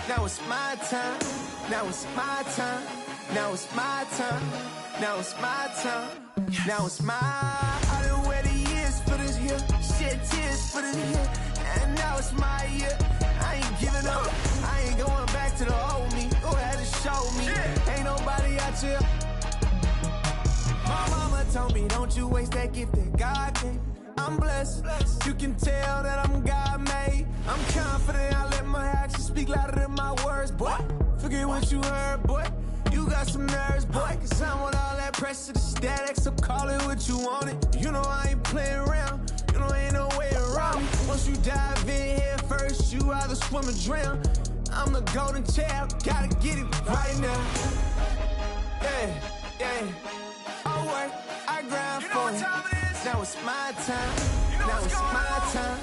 Now it's my time. Now it's my time. Now it's my time. Now it's my time. Now it's my. I done waited years for this here. Shed tears for this here. And now it's my year. I ain't giving up. I ain't going back to the old me. Go ahead and showed me. Ain't nobody out here. My mama told me, don't you waste that gift that God gave. I'm blessed. You can tell that I'm God made. I'm confident. I let my actions speak louder than my words, boy. Forget what you heard, boy. You got some nerves, boy. Cause I want all that pressure to static, so call it what you want it. You know I ain't playing around. You know ain't no way around me. Once you dive in here first, you either swim or drown. I'm the golden child, gotta get it right now. Yeah, yeah. I work, I grind for it. Now it's my time. Now it's my time.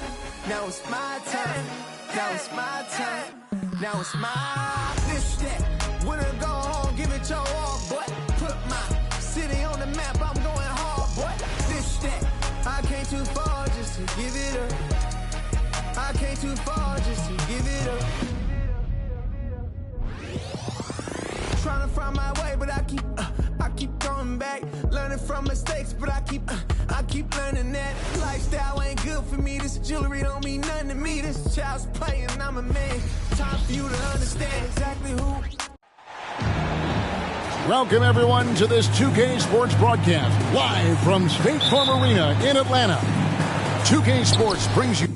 Now it's my time. Now it's my time. Now it's my this that. When I go home, give it your all, boy. Put my city on the map. I'm going hard, boy. This that. I came too far just to give it up. I came too far just to give it up. Trying to find my way, but I keep going back. Learning from mistakes, but I keep learning that lifestyle ain't good for me. This jewelry don't mean nothing to me. This child's playing, I'm a man. Time for you to understand exactly who. Welcome, everyone, to this 2K Sports broadcast, live from State Farm Arena in Atlanta. 2K Sports brings you...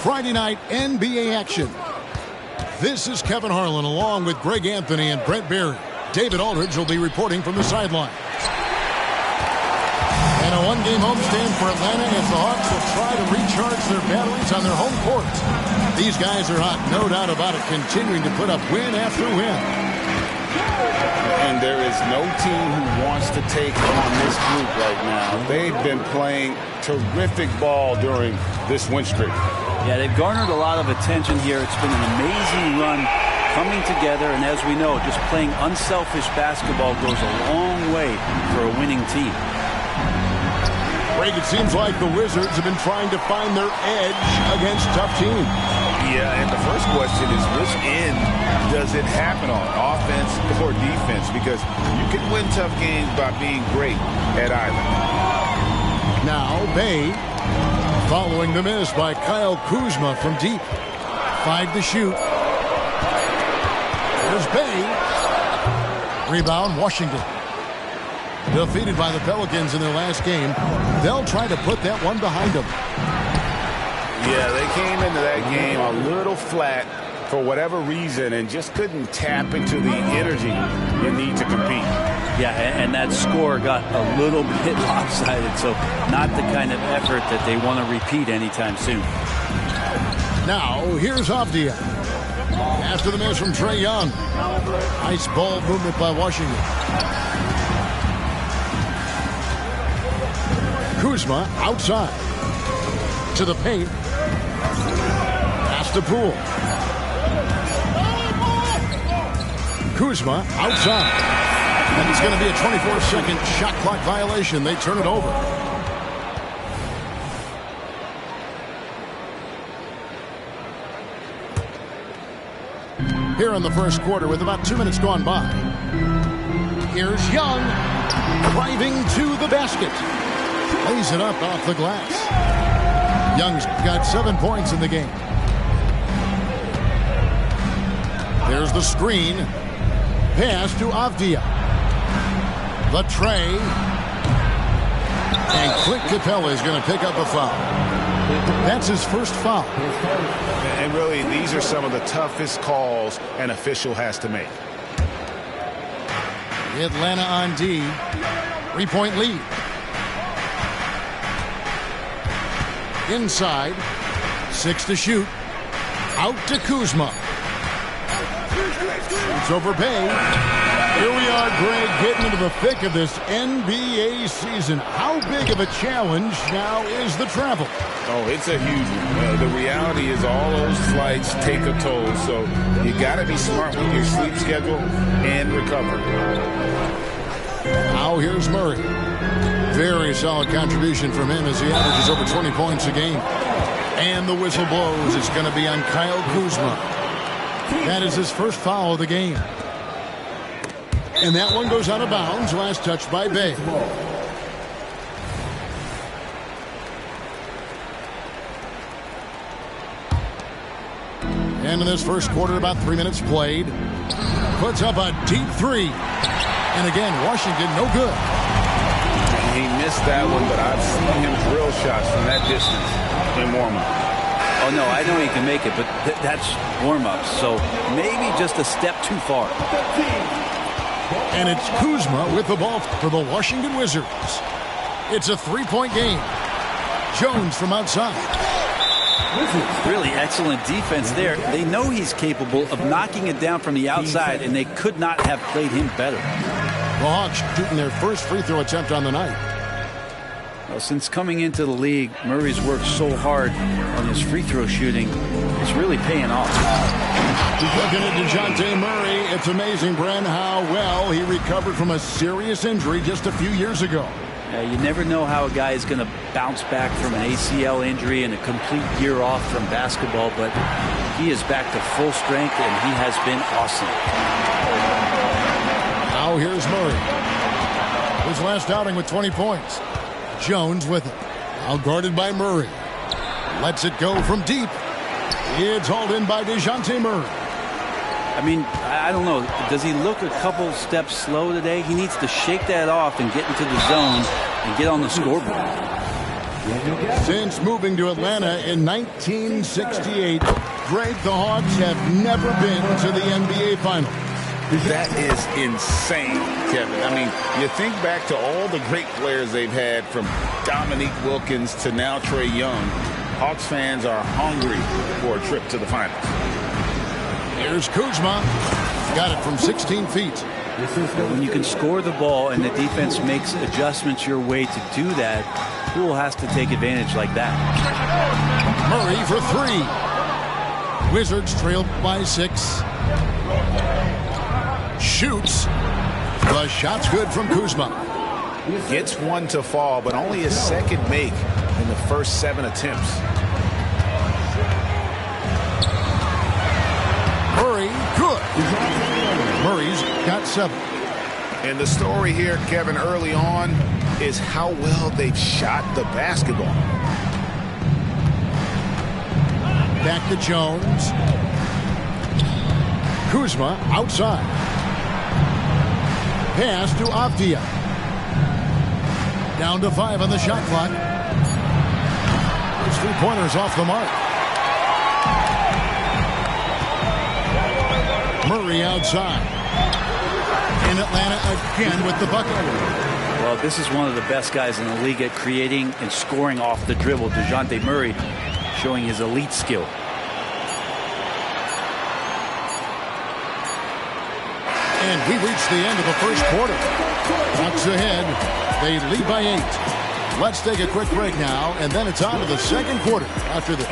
Friday night NBA action. This is Kevin Harlan along with Greg Anthony and Brent Barry. David Aldridge will be reporting from the sideline. And a one-game homestand for Atlanta as the Hawks will try to recharge their batteries on their home court. These guys are hot, no doubt about it, continuing to put up win after win. And there is no team who wants to take on this group right now. They've been playing terrific ball during this win streak. Yeah, they've garnered a lot of attention here. It's been an amazing run coming together, and as we know, just playing unselfish basketball goes a long way for a winning team. Greg, it seems like the Wizards have been trying to find their edge against tough teams. Yeah, and the first question is, which end does it happen on, offense or defense? Because you can win tough games by being great at either. Now, Bay, following the miss by Kyle Kuzma from deep. 5 to shoot. There's Bay. Rebound, Washington. Defeated by the Pelicans in their last game. They'll try to put that one behind them. Yeah, they came into that game a little flat for whatever reason and just couldn't tap into the energy you need to compete. Yeah, and that score got a little bit lopsided, so not the kind of effort that they want to repeat anytime soon. Now, here's Avdia. After the miss from Trae Young. Nice ball movement by Washington. Kuzma outside. To the paint. Pass to Poole. Kuzma outside. And it's going to be a 24-second shot clock violation. They turn it over. Here in the first quarter with about 2 minutes gone by. Here's Young driving to the basket. Lays it up off the glass. Young's got 7 points in the game. There's the screen. Pass to Avdia. The Trae. And Clint Capella is going to pick up a foul. That's his first foul. And really, these are some of the toughest calls an official has to make. Atlanta on D. 3-point lead. Inside. 6 to shoot. Out to Kuzma. It's over Bay. Here we are, Greg, getting into the thick of this NBA season. How big of a challenge now is the travel? Oh, it's a huge one. The reality is all those flights take a toll, so you got to be smart with your sleep schedule and recovery. Now here's Murray. Very solid contribution from him as he averages over 20 points a game. And the whistle blows. It's going to be on Kyle Kuzma. That is his first foul of the game. And that one goes out of bounds. Last touch by Bay. And in this first quarter, about 3 minutes played. Puts up a deep three. And again, Washington no good. He missed that one, but I've seen him drill shots from that distance in warm-up. Oh, no, I know he can make it, but that's warm-up. So maybe just a step too far. And it's Kuzma with the ball for the Washington Wizards. It's a three-point game. Jones from outside. Really excellent defense there. They know he's capable of knocking it down from the outside, and they could not have played him better. The Hawks shooting their first free throw attempt on the night. Well, since coming into the league, Murray's worked so hard on his free throw shooting. It's really paying off. Looking at DeJounte Murray, it's amazing, Bren, how well he recovered from a serious injury just a few years ago. You never know how a guy is going to bounce back from an ACL injury and a complete year off from basketball, but he is back to full strength, and he has been awesome. Now here's Murray. His last outing with 20 points. Jones with it. Now guarded by Murray. Lets it go from deep. It's hauled in by DeJounte Murray. I mean, I don't know. Does he look a couple steps slow today? He needs to shake that off and get into the zone and get on the scoreboard. Since moving to Atlanta in 1968, Greg, the Hawks have never been to the NBA Finals. That is insane, Kevin. I mean, you think back to all the great players they've had, from Dominique Wilkins to now Trae Young. Hawks fans are hungry for a trip to the finals. Here's Kuzma. Got it from 16 feet. When you can score the ball and the defense makes adjustments your way to do that, Poole has to take advantage like that. Murray for three. Wizards trail by 6. Shoots. The shot's good from Kuzma. Gets one to fall, but only his second make in the first 7 attempts. Murray, good. Murray's got 7. And the story here, Kevin, early on is how well they've shot the basketball. Back to Jones. Kuzma outside. Pass to Avdia. Down to 5 on the shot clock. Those 3-pointers off the mark. Murray outside. In Atlanta again with the bucket. Well, this is one of the best guys in the league at creating and scoring off the dribble. DeJounte Murray showing his elite skill. And we reached the end of the first quarter. Hawks ahead. They lead by 8. Let's take a quick break now, and then it's on to the second quarter after this.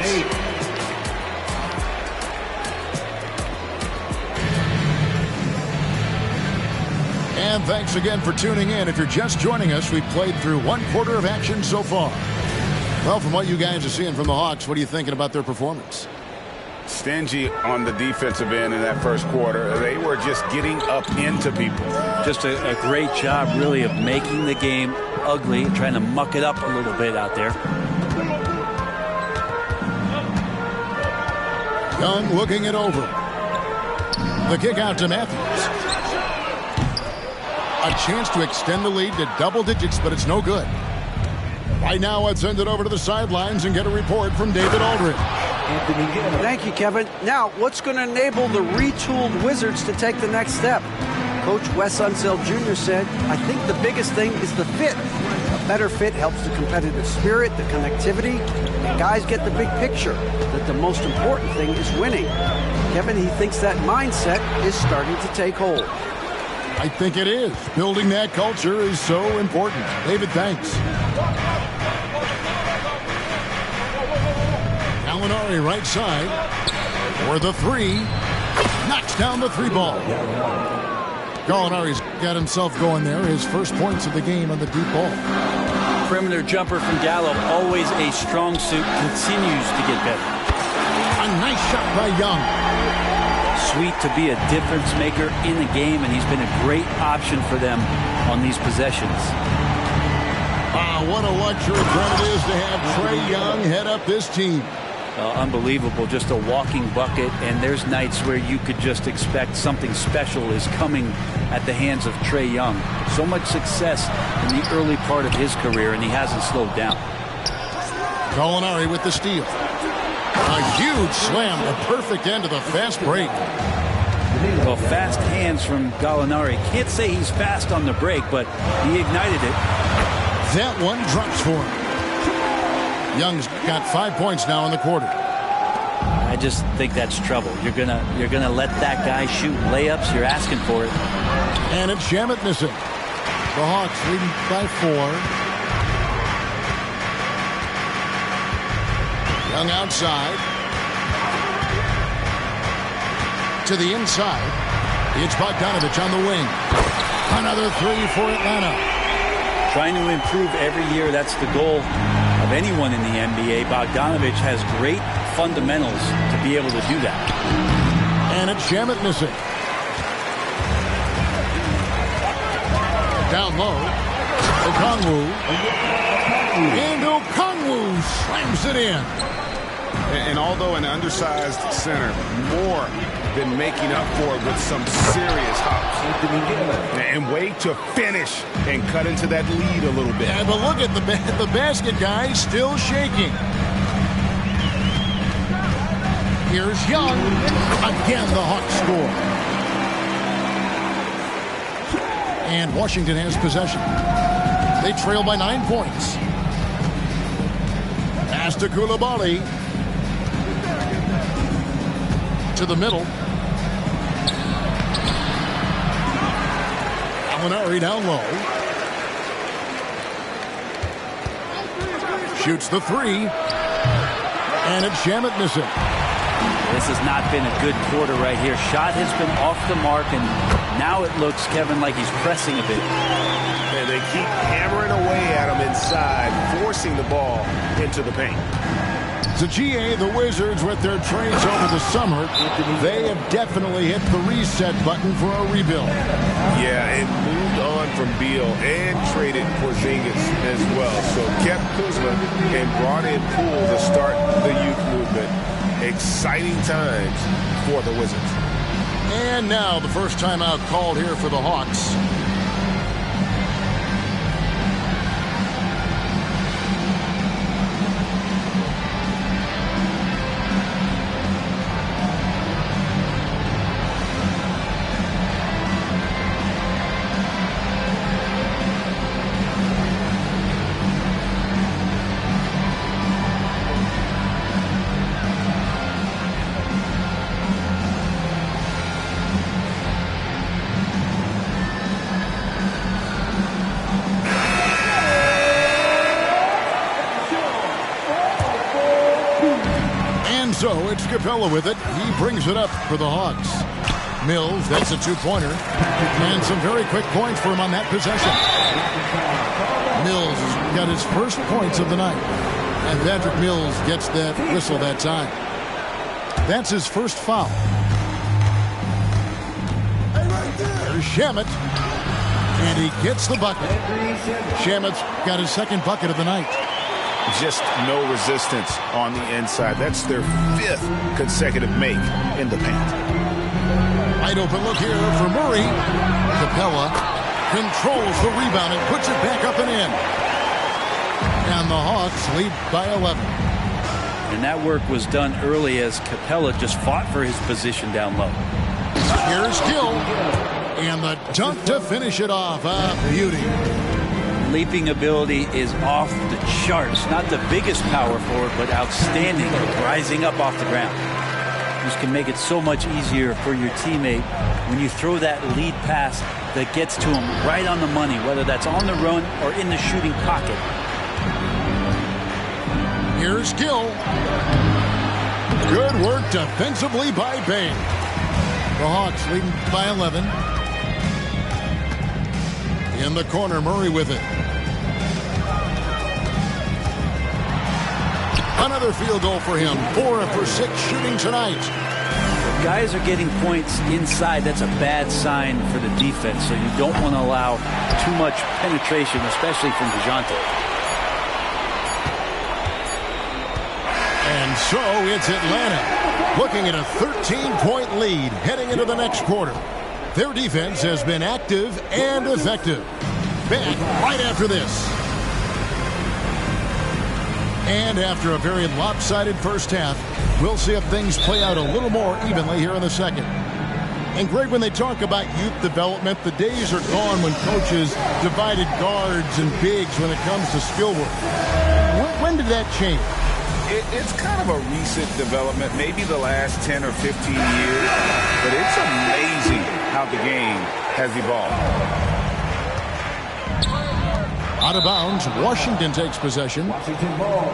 And thanks again for tuning in. If you're just joining us, we've played through 1 quarter of action so far. Well, from what you guys are seeing from the Hawks, what are you thinking about their performance? Stingy on the defensive end in that first quarter. They were just getting up into people. Just a great job, really, of making the game ugly, trying to muck it up a little bit out there. Young looking it over. The kick out to Matthews. A chance to extend the lead to double digits, but it's no good. Right now, let's send it over to the sidelines and get a report from David Aldridge. Thank you, Kevin. Now, what's going to enable the retooled Wizards to take the next step? Coach Wes Unseld Jr. said, I think the biggest thing is the fit. A better fit helps the competitive spirit, the connectivity, and guys get the big picture that the most important thing is winning. Kevin, he thinks that mindset is starting to take hold. I think it is. Building that culture is so important. David, thanks. Gallinari right side for the 3. Knocks down the 3 ball. Gallinari's got himself going there. His first points of the game on the deep ball. Perimeter jumper from Gallo, always a strong suit, continues to get better. A nice shot by Young. sweet to be a difference maker in the game, and he's been a great option for them on these possessions. What a luxury credit it is to have Trae Young head up this team. Unbelievable, just a walking bucket, and there's nights where you could just expect something special is coming at the hands of Trae Young. So much success in the early part of his career, and he hasn't slowed down. Gallinari with the steal. A huge slam, a perfect end to the fast break. Well, fast hands from Gallinari. Can't say he's fast on the break, but he ignited it. That one drops for him. Young's got 5 points now in the quarter. I just think that's trouble. You're gonna let that guy shoot layups. You're asking for it. And it's Shamet missing. The Hawks leading by 4. Young outside. To the inside. It's Bogdanovich on the wing. Another 3 for Atlanta. Trying to improve every year. That's the goal of anyone in the NBA. Bogdanovich has great fundamentals to be able to do that. And it's Shamet missing. Down low. Okongwu. And Okongwu slams it in. And although an undersized center, more than making up for it with some serious hops. And way to finish and cut into that lead a little bit. Yeah, but look at the basket guy still shaking. Here's Young. Again, the Hawks score. And Washington has possession. They trail by 9 points. Pass to Coulibaly. To the middle. Gallinari down low. Shoots the 3. And it's Shamet missing. This has not been a good quarter right here. Shot has been off the mark, and now it looks, Kevin, like he's pressing a bit. And they keep hammering away at him inside, forcing the ball into the paint. So GA, the Wizards, with their trades over the summer, they have definitely hit the reset button for a rebuild. Yeah, it moved on from Beal and traded Porzingis as well. So kept Kuzma and brought in Poole to start the youth movement. Exciting times for the Wizards. And now the first timeout called here for the Hawks. So it's Capella with it. He brings it up for the Hawks. Mills, that's a 2-pointer. And some very quick points for him on that possession. Mills has got his first points of the night. And Patrick Mills gets that whistle that time. That's his first foul. There's Shamet. And he gets the bucket. Shamet's got his second bucket of the night. Just no resistance on the inside. That's their 5th consecutive make in the paint. Wide open look here for Murray. Capella controls the rebound and puts it back up and in. And the Hawks lead by 11. And that work was done early as Capella just fought for his position down low. Here's Gill. And the dunk to finish it off. A beauty. Leaping ability is off the charts. Not the biggest power forward, but outstanding, rising up off the ground. This can make it so much easier for your teammate when you throw that lead pass that gets to him right on the money, whether that's on the run or in the shooting pocket. Here's Gill. Good work defensively by Bane. The Hawks leading by 11. In the corner, Murray with it. Another field goal for him. 4 for 6 shooting tonight. guys are getting points inside, that's a bad sign for the defense. So you don't want to allow too much penetration, especially from DeJounte. And so it's Atlanta looking at a 13-point lead heading into the next quarter. Their defense has been active and effective. Back right after this. And after a very lopsided first half, we'll see if things play out a little more evenly here in the second. And Greg, when they talk about youth development, the days are gone when coaches divided guards and bigs when it comes to skill work. When did that change? It's kind of a recent development, maybe the last 10 or 15 years, but it's amazing how the game has evolved. Out of bounds, Washington takes possession. Washington ball.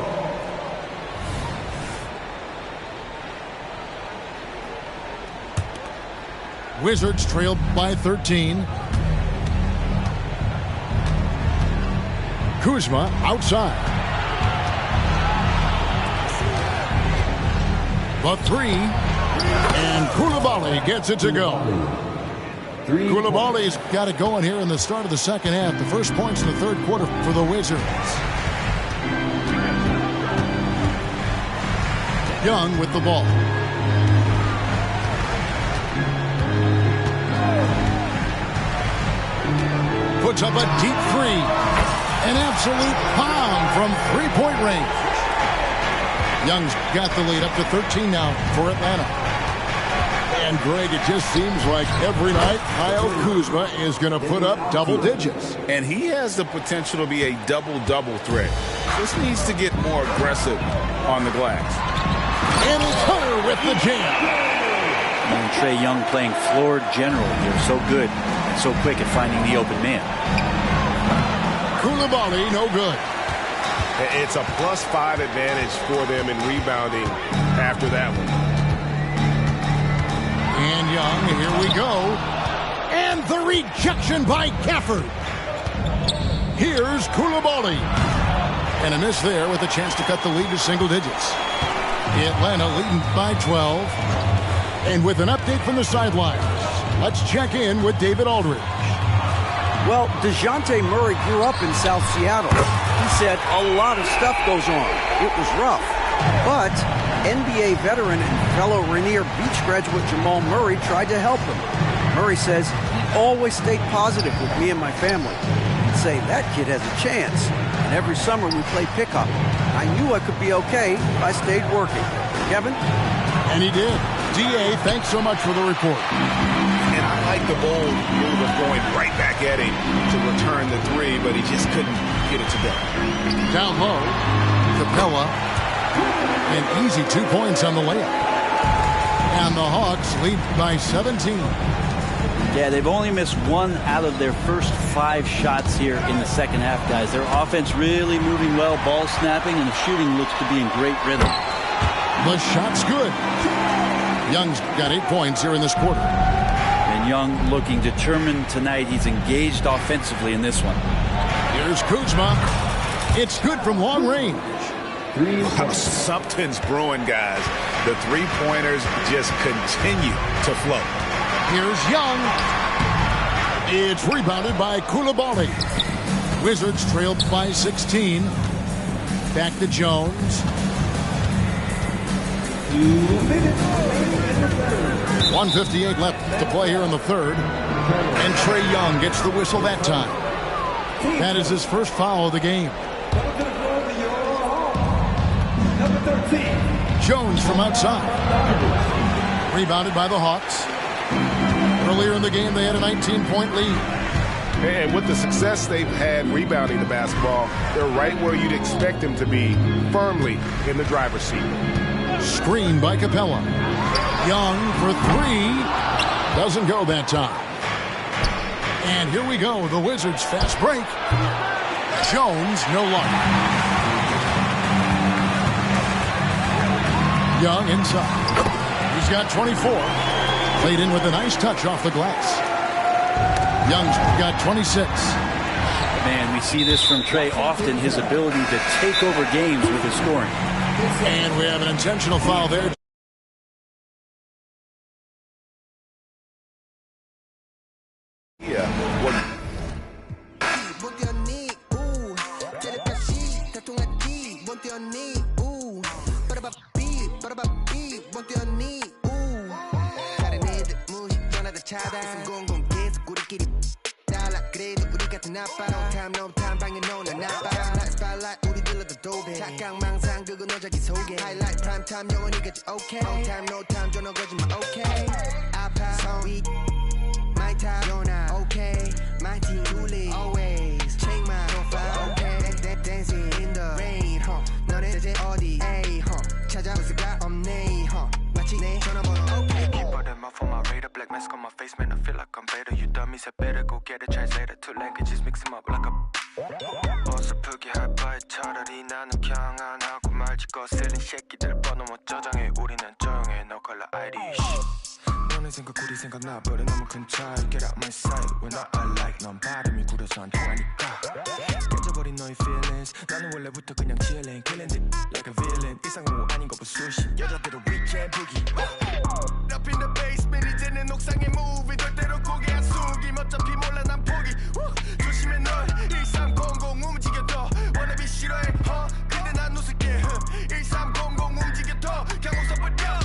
Wizards trailed by 13. Kuzma outside. The three, and Koulibaly gets it to go. Koulibaly's got it going here in the start of the second half. The first points in the third quarter for the Wizards. Young with the ball. Puts up a deep three. An absolute bomb from three-point range. Young's got the lead up to 13 now for Atlanta. And Greg, it just seems like every night Kyle Kuzma is going to put up double digits. And he has the potential to be a double-double threat. Just needs to get more aggressive on the glass. And Turner with the jam. And Trae Young playing floor general here. So good and so quick at finding the open man. Koulibaly, no good. It's a +5 advantage for them in rebounding after that one. And Young, here we go. And the rejection by Gafford. Here's Koulibaly. And a miss there with a chance to cut the lead to single digits. Atlanta leading by 12. And with an update from the sidelines, let's check in with David Aldridge. Well, DeJounte Murray grew up in South Seattle. He said a lot of stuff goes on. It was rough. But NBA veteran and fellow Rainier Beach graduate Jamal Murray tried to help him. Murray says he always stayed positive with me and my family. He'd say, that kid has a chance. And every summer we play pickup. I knew I could be okay if I stayed working. Kevin? And he did. D.A., thanks so much for the report. And I like the bold move of going right back at him to return the three, but he just couldn't get it to go. Down low, Capella. And easy 2 points on the layup. And the Hawks lead by 17. Yeah, they've only missed 1 out of their first 5 shots here in the second half, guys. Their offense really moving well, ball snapping, and the shooting looks to be in great rhythm. The shot's good. Young's got 8 points here in this quarter. And Young looking determined tonight. He's engaged offensively in this one. Here's Kuzma. It's good from long range. Something's brewing, guys. The three-pointers just continue to flow. Here's Young. It's rebounded by Koulibaly. Wizards trailed by 16. Back to Jones. 1:58 left to play here in the third. And Trae Young gets the whistle that time. That is his first foul of the game. Jones from outside. Rebounded by the Hawks. Earlier in the game, they had a 19-point lead. And with the success they've had rebounding the basketball, they're right where you'd expect them to be, firmly in the driver's seat. Screen by Capella. Young for 3. Doesn't go that time. And here we go. The Wizards fast break. Jones, no luck. Young inside. He's got 24. Played in with a nice touch off the glass. Young's got 26. Man, we see this from Trae often, his ability to take over games with his scoring. And we have an intentional foul there. 것은 나빠 No time 방에 노는 나빠 Spotlight 우리들러도 도배 착각 망상 그건 너자기 속에 Highlight prime time 영원히 같이 okay On time no time 전화 거짓말 okay 아파 성이 My time you're not okay My team truly always Check my profile okay Dancing in the rain 너네 대체 어디 에이 찾아볼 수가 없네 마치 내 전화번호 okay Keep all them off on my radar black mask on my face man I feel like I'm better You dummies I better go get a translator Two languages mix them up like a 어설프게 할 바에 차라리 나는 그냥 안 하고 말지 거슬린 새끼들 번호 못 저장해 우리는 조용해 No color ID 너네 생각 우리 생각 나버려 너무 큰 차이 Get out my sight When I like 넌 발음이 구려서 안 통하니까 깨져버린 너의 feelings 나는 원래부터 그냥 chillin' Killing it like a villain 이상은 아닌 거 보수신 여자들은 weekend boogie Up in the basement 이제는 옥상에 move 절대로 고개 안 숙임 어차피 몰라 난 포기 조심해 널 1300 움직여도 wannabe 싫어해 근데 난 웃을게 1300 움직여도 그냥 웃어버려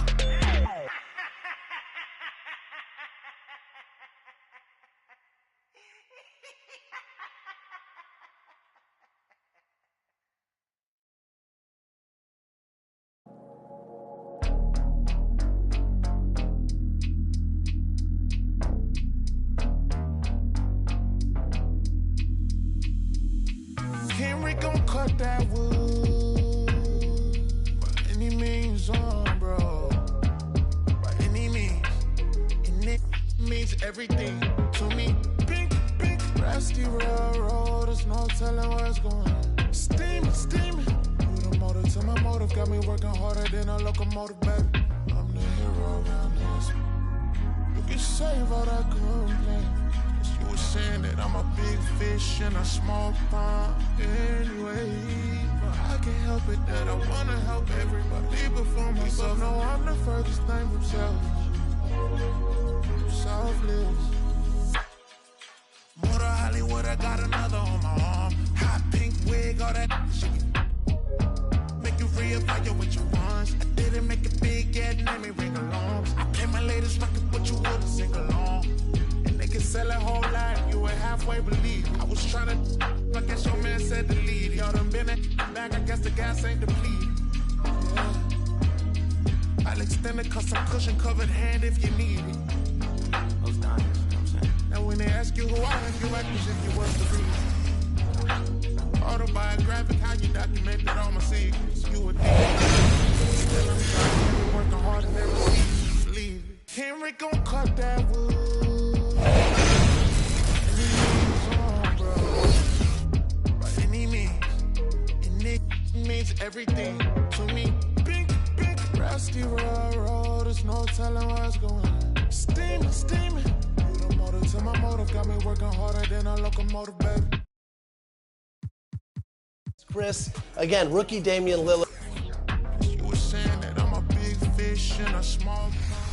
Henry gon' cut that wood by any means bro. By any means. And it means everything to me. Pink, rusty railroad, there's no telling where it's going. Steaming. You the motor to my motive, got me working harder than a locomotive, baby. I'm the hero around this. You can save all that complaint. You were saying that I'm a big fish in a small pond anyway. But I can't help it that I wanna help everybody before myself. No, I'm the furthest thing from selfless. Motor Hollywood, I got another on my arm. Hot pink wig, all that shit. Make you reevaluate your ones. I didn't make it big yet, let me ring alarms. I play my latest record, but you wouldn't sing along. They can sell a whole lot, you would halfway believe. I was tryna, I guess your man said to lead. Y'all done been at back, I guess the gas ain't depleted. Yeah. I'll extend a custom cushion covered hand if you need it. Those diamonds, you know what I'm saying? Now when they ask you who I am, you act as if you was the reason. Autobiographic, how you documented all my secrets. You would think. Still I'm trying, working hard and never leave. Henry gon' cut that wood. Means everything to me. Pink, rusty railroad, there's no telling where it's going. Steaming. You the motor to my motive, got me working harder than a locomotive, baby. Chris, again, rookie Damian Lillard. You were saying that I'm a big fish in a small pond.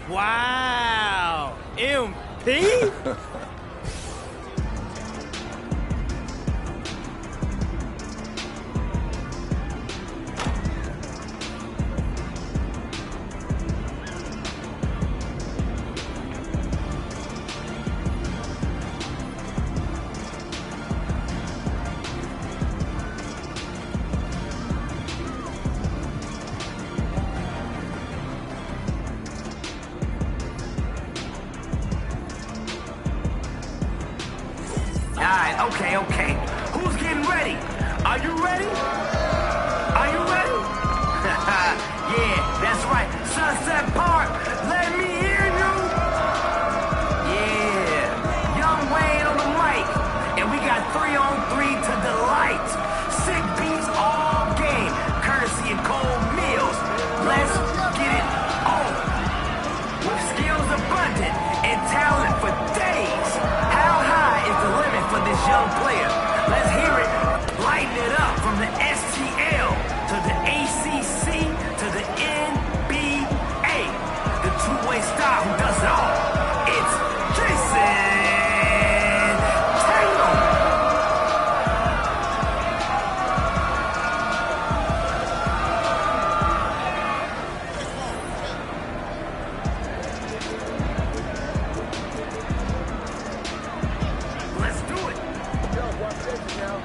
Wow! MP? Okay. Who's getting ready? Are you ready? Are you ready? Yeah, that's right. Sunset Park, let me hear you. Yeah. Young Wayne on the mic. And we got 3-on-3 to delight. Sick beats all game. Courtesy of Cole Mills. Let's get it on. With skills abundant and talent for days. How high is the limit for this young player? Let's hear it. Lighten it up from the STL to the ACC to the NBA. The two-way star who does it all. It's Jason Tatum. Let's do it. Yo, watch this now.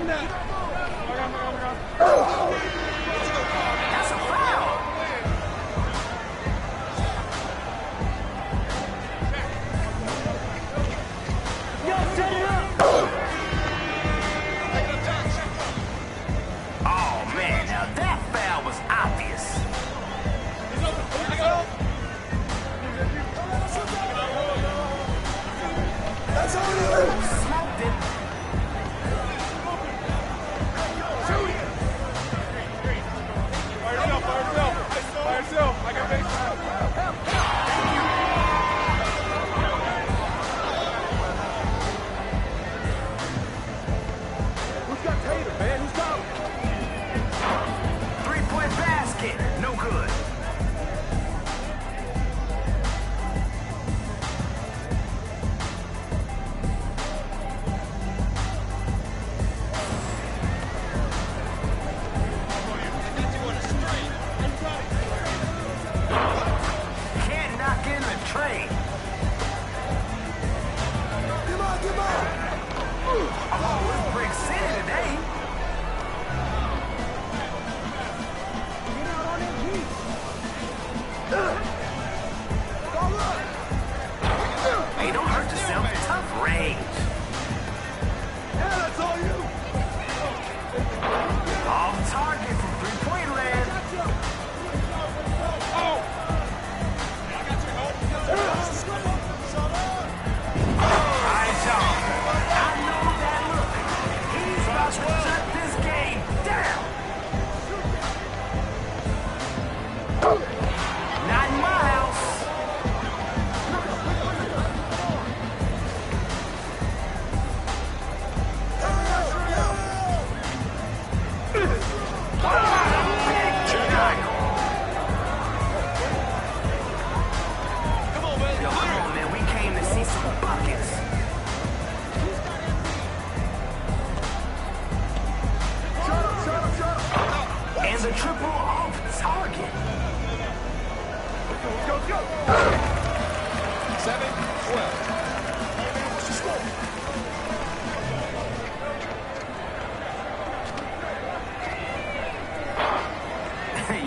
That's a foul. Yo, set it up. Oh, man, now that foul was obvious. That's all you. Smoked it. By yourself. I got baseline. Who's got Tatum, man? Who's got him? 3-point basket. No good. Can't knock in the trade. Come on, come on. Oh, it's Brick City today. Hey, don't hurt yourself. Tough range. Yeah, that's all you. Off target from three-point land. Alright, y'all. I know that look. He's about to shut this game down. Not in my house. Yo, come on, man. We came to see some buckets. And the triple off target. Go, go, go. 7-12.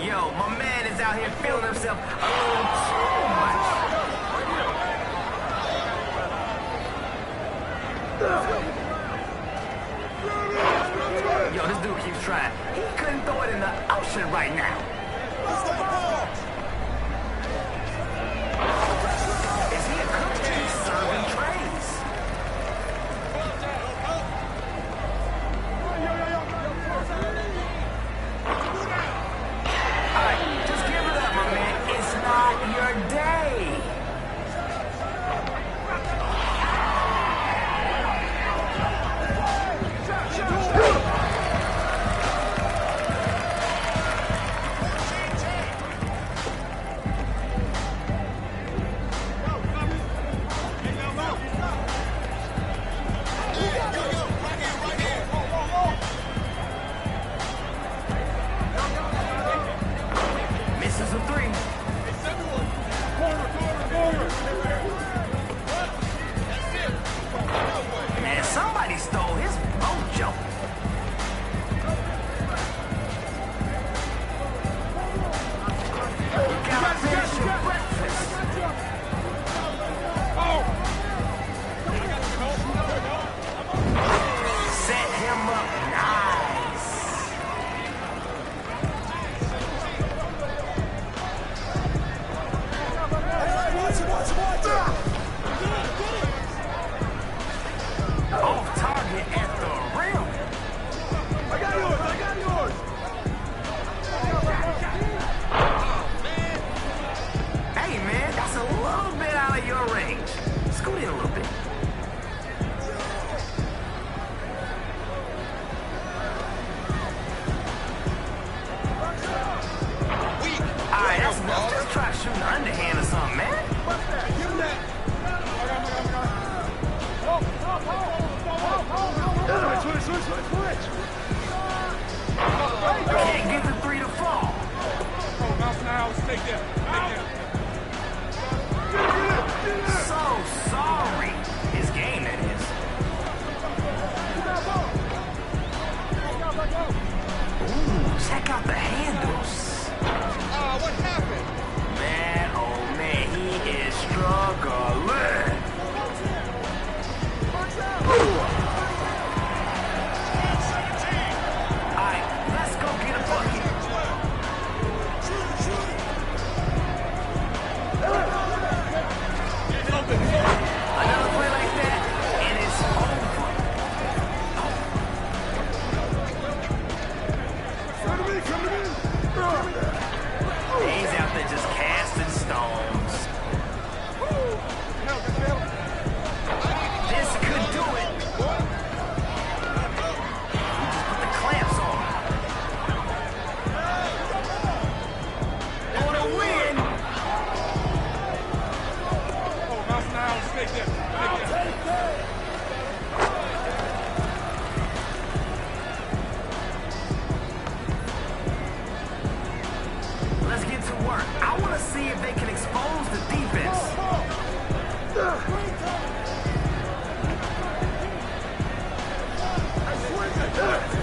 Yo, my man is out here feeling himself a little too much. Yo, this dude keeps trying. He couldn't throw it in the ocean right now. Is he a coach? He's serving trays. All right, just give it up, my man. It's not your day. Misses a three. Man, somebody stole his mojo. You gotta finish your breakfast. Set him up nice. Off target at the rim. I got yours. I got yours. Hey, man, that's a little bit out of your range. Scoot in a little bit. All right, that's enough. Just try to shoot an underhand or something, man. Give him that. Switch. Can't get the three to fall. So sorry. His game, that is. Hey!